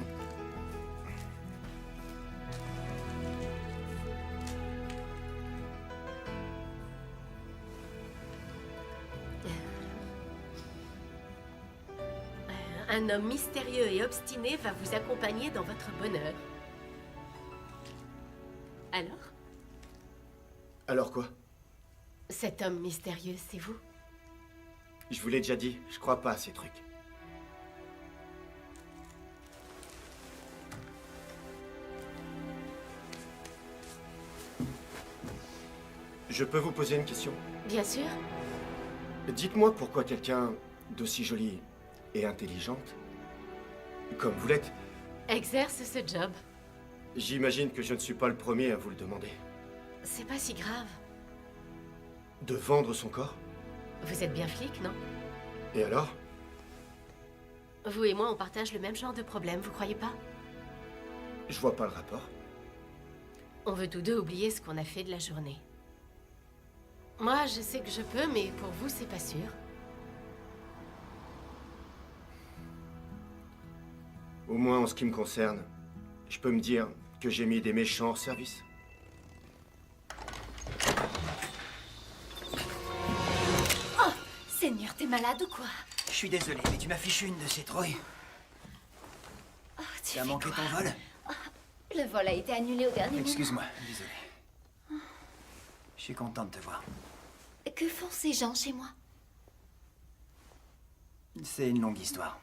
Un homme mystérieux et obstiné va vous accompagner dans votre bonheur. Alors? Alors quoi? Cet homme mystérieux, c'est vous? Je vous l'ai déjà dit, je crois pas à ces trucs. Je peux vous poser une question? Bien sûr. Dites-moi pourquoi quelqu'un d'aussi joli et intelligente, comme vous l'êtes, exerce ce job. J'imagine que je ne suis pas le premier à vous le demander. C'est pas si grave. De vendre son corps? Vous êtes bien flic, non? Et alors? Vous et moi, on partage le même genre de problème, vous croyez pas? Je vois pas le rapport. On veut tous deux oublier ce qu'on a fait de la journée. Moi, je sais que je peux, mais pour vous, c'est pas sûr. Au moins en ce qui me concerne, je peux me dire que j'ai mis des méchants hors service. Oh, Seigneur, t'es malade ou quoi? Je suis désolé, mais tu m'as fichu une de ces trouilles. Oh, Tu as manqué ton vol? Le vol a été annulé au dernier moment. Excuse-moi, désolé. Je suis content de te voir. Que font ces gens chez moi? C'est une longue histoire.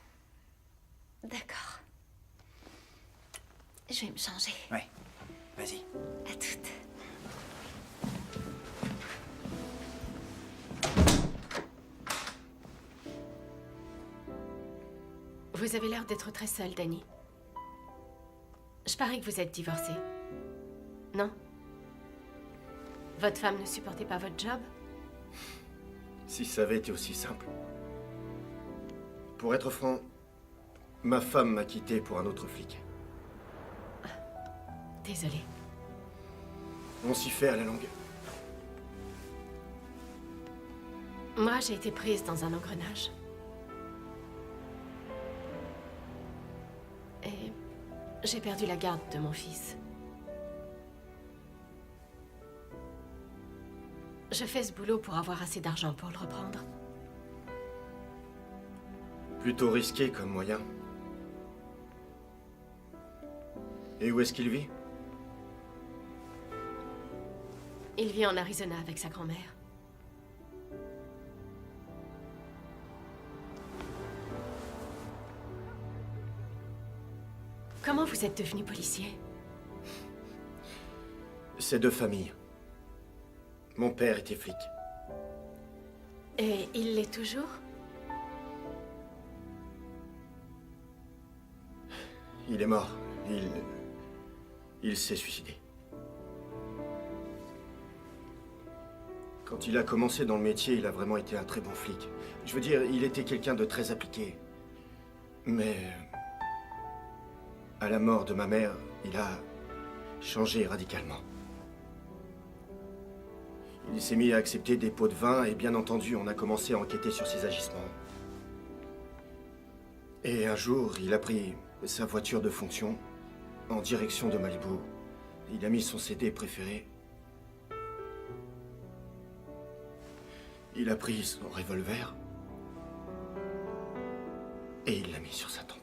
D'accord. Je vais me changer. Ouais, vas-y. À toutes. Vous avez l'air d'être très seule, Danny. Je parie que vous êtes divorcé. Non? Votre femme ne supportait pas votre job? Si ça avait été aussi simple. Pour être franc, ma femme m'a quitté pour un autre flic. Désolée. On s'y fait à la longue. Moi, j'ai été prise dans un engrenage. Et j'ai perdu la garde de mon fils. Je fais ce boulot pour avoir assez d'argent pour le reprendre. Plutôt risqué comme moyen. Et où est-ce qu'il vit? Il vit en Arizona avec sa grand-mère. Comment vous êtes devenu policier? C'est de famille. Mon père était flic. Et il l'est toujours? Il est mort. Il s'est suicidé. Quand il a commencé dans le métier, il a vraiment été un très bon flic. Je veux dire, il était quelqu'un de très appliqué. Mais à la mort de ma mère, il a changé radicalement. Il s'est mis à accepter des pots de vin et bien entendu, on a commencé à enquêter sur ses agissements. Et un jour, il a pris sa voiture de fonction en direction de Malibu. Il a mis son CD préféré. Il a pris son revolver et il l'a mis sur sa tempe.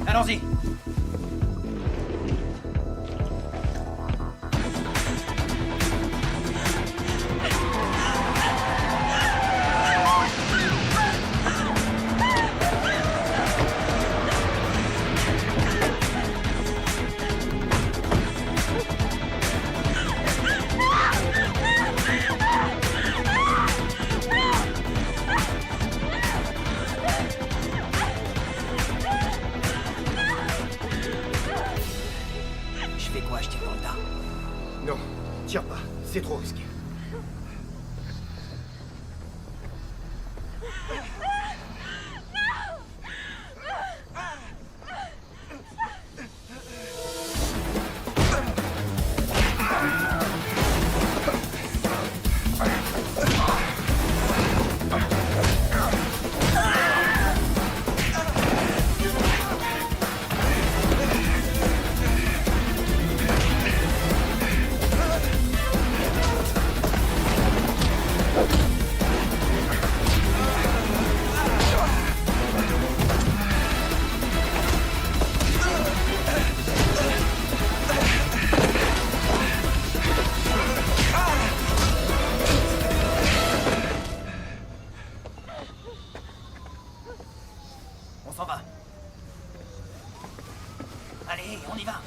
Allons-y. Je fais quoi? Je tire dans le tas? Non, tire pas. C'est trop risqué. On s'en va. Allez, on y va.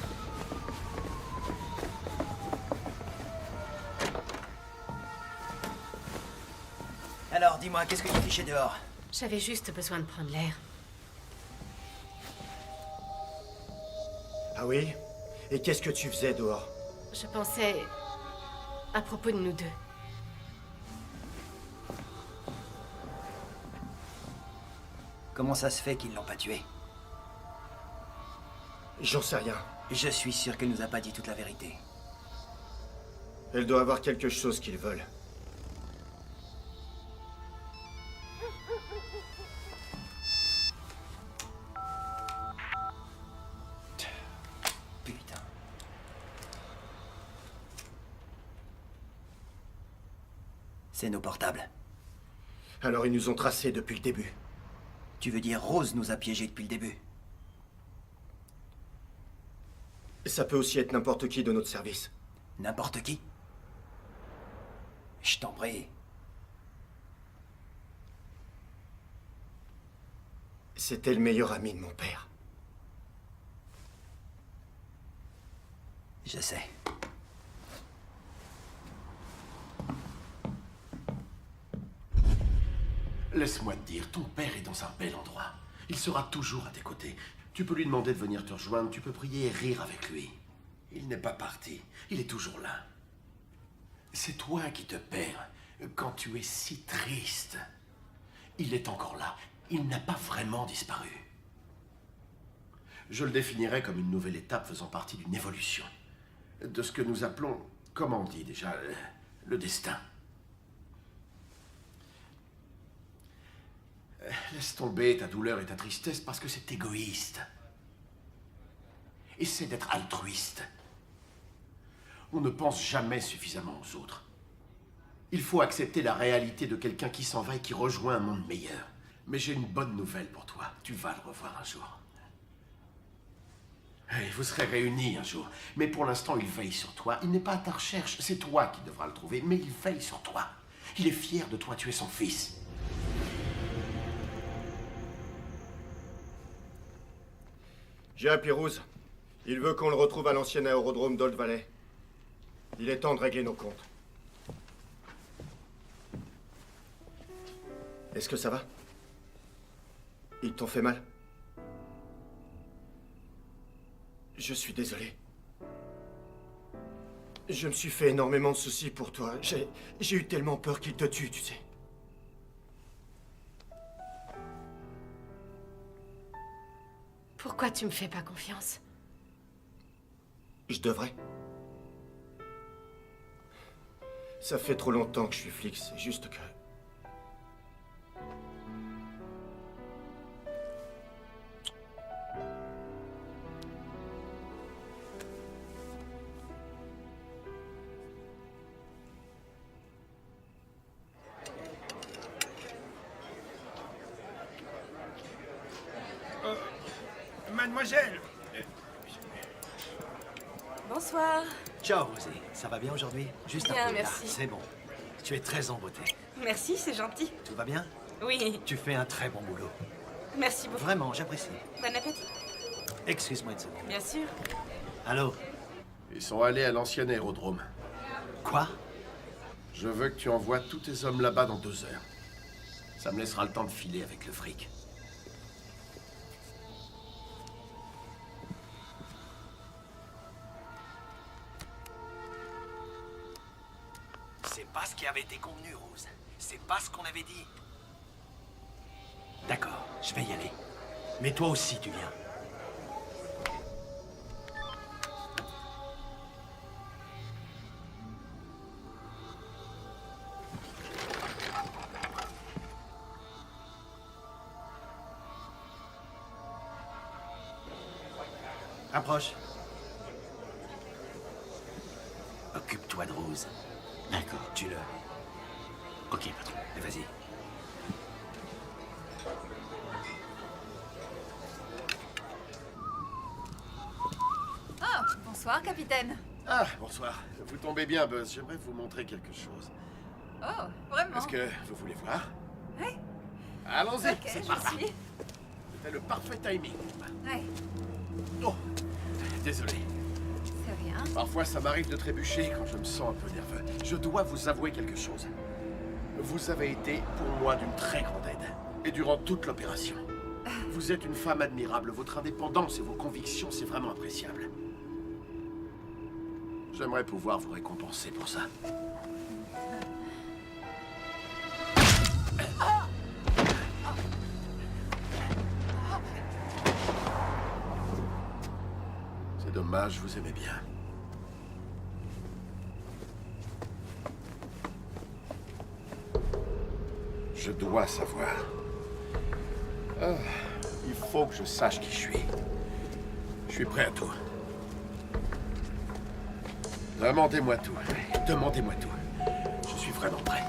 Alors, dis-moi, qu'est-ce que tu fichais dehors? J'avais juste besoin de prendre l'air. Ah oui? Et qu'est-ce que tu faisais dehors? Je pensais à propos de nous deux. Comment ça se fait qu'ils l'ont pas tué? J'en sais rien. Je suis sûr qu'elle nous a pas dit toute la vérité. Elle doit avoir quelque chose qu'ils veulent. Putain. C'est nos portables. Alors ils nous ont tracés depuis le début. Tu veux dire Rose nous a piégés depuis le début? Ça peut aussi être n'importe qui de notre service. N'importe qui? Je t'en prie. C'était le meilleur ami de mon père. Je sais. Laisse-moi te dire, ton père est dans un bel endroit. Il sera toujours à tes côtés. Tu peux lui demander de venir te rejoindre, tu peux prier et rire avec lui. Il n'est pas parti, il est toujours là. C'est toi qui te perds quand tu es si triste. Il est encore là, il n'a pas vraiment disparu. Je le définirais comme une nouvelle étape faisant partie d'une évolution. De ce que nous appelons, comment on dit déjà, le destin. Laisse tomber ta douleur et ta tristesse parce que c'est égoïste. Essaie d'être altruiste. On ne pense jamais suffisamment aux autres. Il faut accepter la réalité de quelqu'un qui s'en va et qui rejoint un monde meilleur. Mais j'ai une bonne nouvelle pour toi. Tu vas le revoir un jour. Hey, vous serez réunis un jour. Mais pour l'instant, il veille sur toi. Il n'est pas à ta recherche. C'est toi qui devras le trouver. Mais il veille sur toi. Il est fier de toi. Tu es son fils. J'ai appelé Rose. Il veut qu'on le retrouve à l'ancien aérodrome d'Old Valley. Il est temps de régler nos comptes. Est-ce que ça va? Ils t'ont fait mal? Je suis désolé. Je me suis fait énormément de soucis pour toi. J'ai eu tellement peur qu'il te tue, tu sais. Pourquoi tu me fais pas confiance? Je devrais. Ça fait trop longtemps que je suis flic, c'est juste que... mademoiselle. Bonsoir. Ciao, Rosé. Ça va bien aujourd'hui? Juste Bien, un peu merci. tard. C'est bon. Tu es très en beauté. Merci, c'est gentil. Tout va bien? Oui. Tu fais un très bon boulot. Merci beaucoup. Vraiment, j'apprécie. Bon appétit. Excuse-moi une seconde. Bien sûr. Allô? Ils sont allés à l'ancien aérodrome. Quoi? Je veux que tu envoies tous tes hommes là-bas dans 2 heures. Ça me laissera le temps de filer avec le fric. C'est pas ce qui avait été convenu, Rose. C'est pas ce qu'on avait dit. D'accord, je vais y aller. Mais toi aussi, tu viens. Approche. Occupe-toi de Rose. D'accord. Tue-le. Ok, patron. Et vas-y. Oh, bonsoir, capitaine. Ah, bonsoir. Vous tombez bien, Buzz. J'aimerais vous montrer quelque chose. Oh, vraiment? Est-ce que vous voulez voir? Oui. Allons-y, Ok, c'est je par là. suis. C'était le parfait timing. Ouais, Oh, désolé. c'est rien. Parfois, ça m'arrive de trébucher quand je me sens un peu nerveux. Je dois vous avouer quelque chose. Vous avez été, pour moi, d'une très grande aide. Et durant toute l'opération. Vous êtes une femme admirable. Votre indépendance et vos convictions, c'est vraiment appréciable. J'aimerais pouvoir vous récompenser pour ça. C'est dommage, vous aimez bien. Je dois savoir. Ah, il faut que je sache qui je suis. Je suis prêt à tout. Demandez-moi tout. Demandez-moi tout. Je suis vraiment prêt.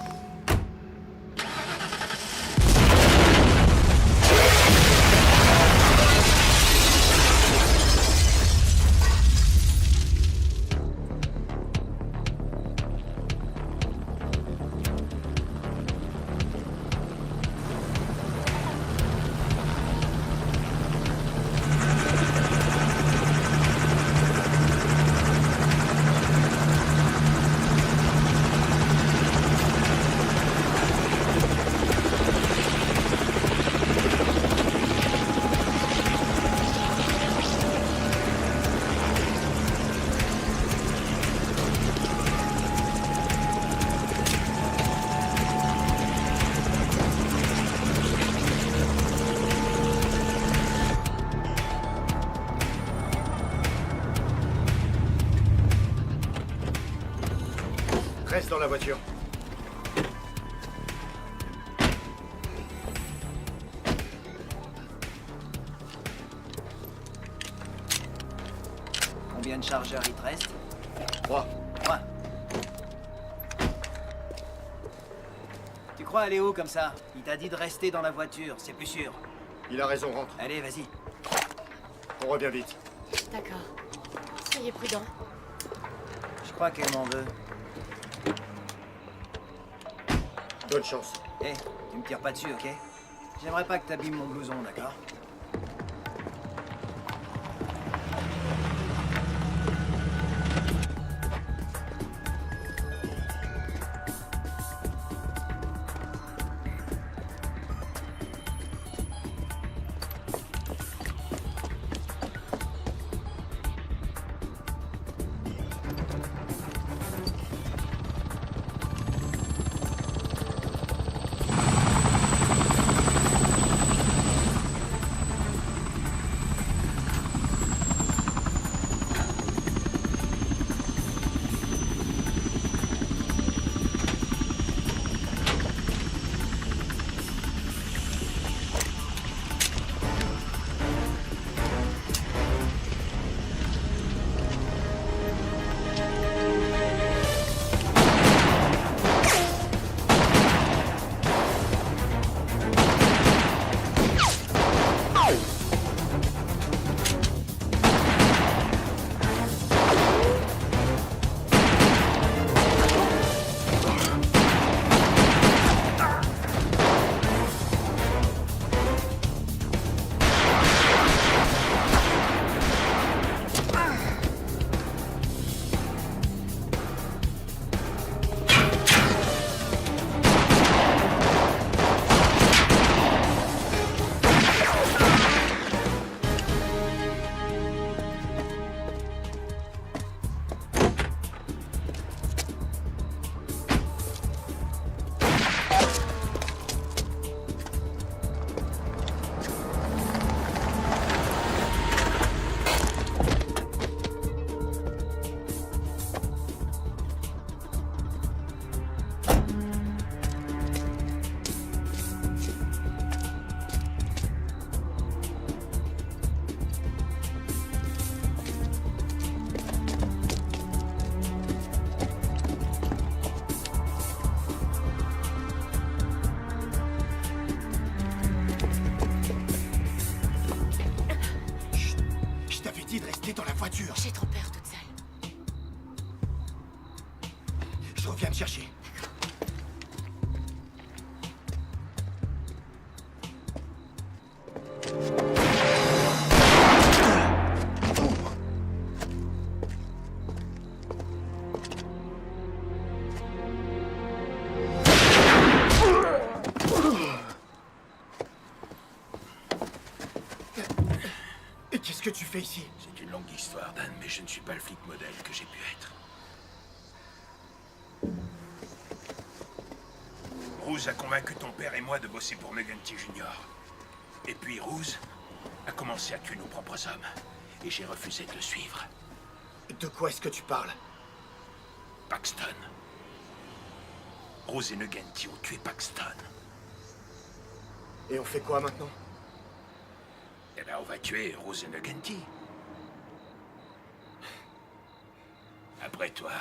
Reste dans la voiture. Combien de chargeurs il te reste? 3. 3. Tu crois aller où comme ça? Il t'a dit de rester dans la voiture, c'est plus sûr. Il a raison, rentre. Allez, vas-y. On revient vite. D'accord. Soyez prudents. Je crois qu'elle m'en veut. Bonne chance. Hé, tu me tires pas dessus, ok? J'aimerais pas que t'abîmes mon blouson, d'accord? dit de rester dans la voiture. J'ai trop peur toute seule. Je reviens te chercher. Qu'est-ce que tu fais ici? C'est une longue histoire, Dan, mais je ne suis pas le flic modèle que j'ai pu être. Rose a convaincu ton père et moi de bosser pour McGinty Jr. Et puis Rose a commencé à tuer nos propres hommes. Et j'ai refusé de le suivre. De quoi est-ce que tu parles? Paxton. Rose et McGinty ont tué Paxton. Et on fait quoi maintenant? Eh ben, on va tuer Rose et McGinty. Après toi.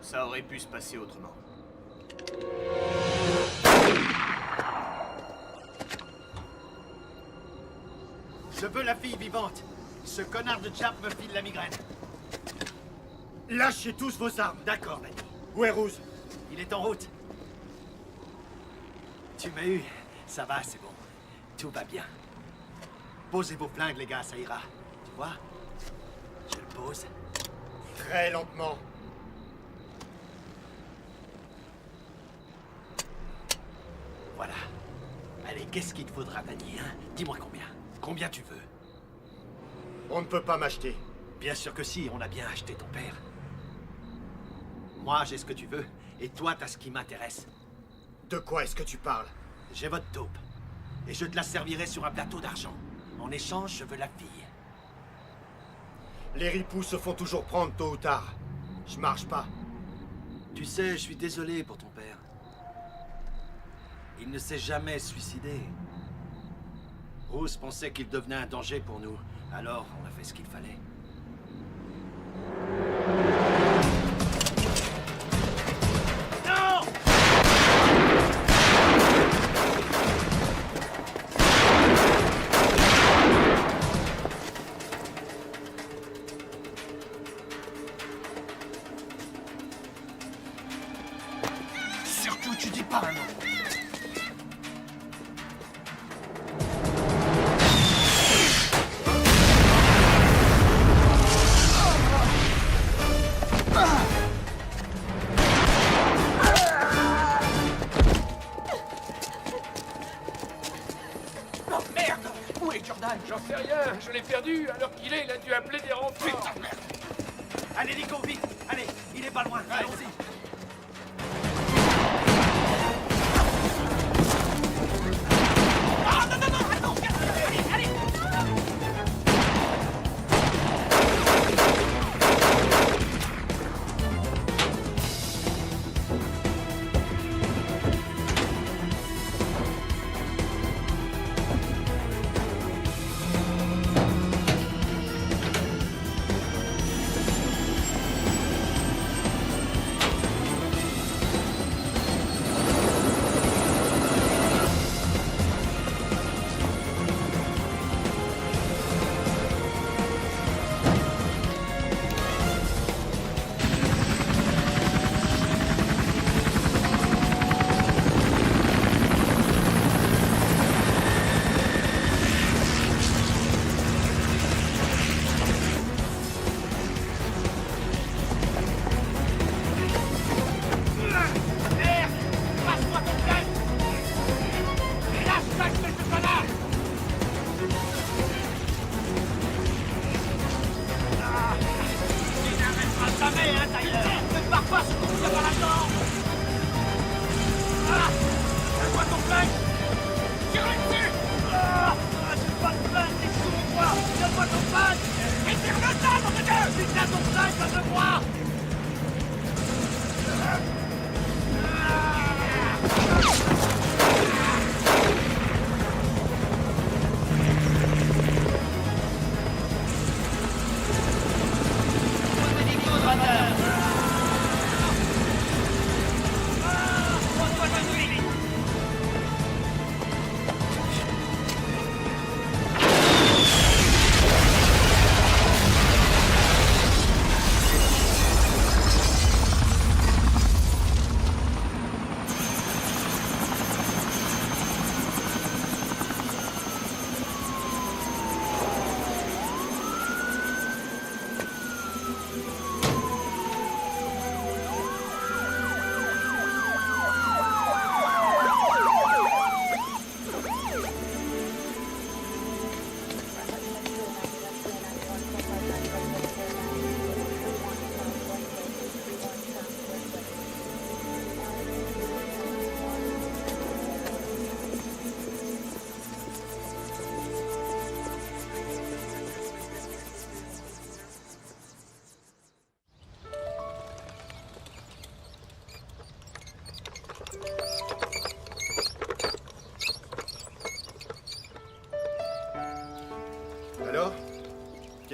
Ça aurait pu se passer autrement. Je veux la fille vivante. Ce connard de Chap me file la migraine. Lâchez tous vos armes. D'accord, Danny. Où est Rose? Il est en route. Tu m'as eu. Ça va, c'est bon. Tout va bien. Posez vos flingues, les gars, ça ira. Tu vois? Je le pose. Très lentement. Voilà. Allez, qu'est-ce qu'il te faudra, Danny, hein? Dis-moi combien. Combien tu veux? On ne peut pas m'acheter. Bien sûr que si, on a bien acheté ton père. Moi, j'ai ce que tu veux, et toi, t'as ce qui m'intéresse. De quoi est-ce que tu parles? J'ai votre taupe, et je te la servirai sur un plateau d'argent. En échange, je veux la fille. Les ripoux se font toujours prendre tôt ou tard. Je marche pas. Tu sais, je suis désolé pour ton père. Il ne s'est jamais suicidé. Rose pensait qu'il devenait un danger pour nous. Alors, on a fait ce qu'il fallait. Non! Surtout, tu dis pas un nom. J'en sais rien, je l'ai perdu, alors qu'il est, il a dû appeler des renforts. Putain de merde! Allez, Nico, vite! Allez, il est pas loin, allons-y! Ah, non, non, non, attends, allez, allez!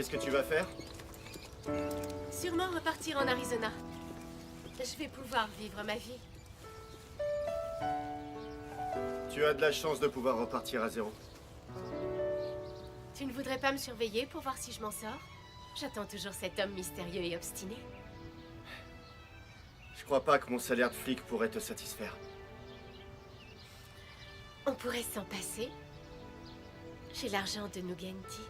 Qu'est-ce que tu vas faire? Sûrement repartir en Arizona. Je vais pouvoir vivre ma vie. Tu as de la chance de pouvoir repartir à zéro. Tu ne voudrais pas me surveiller pour voir si je m'en sors? J'attends toujours cet homme mystérieux et obstiné. Je crois pas que mon salaire de flic pourrait te satisfaire. On pourrait s'en passer. J'ai l'argent de Nugenti.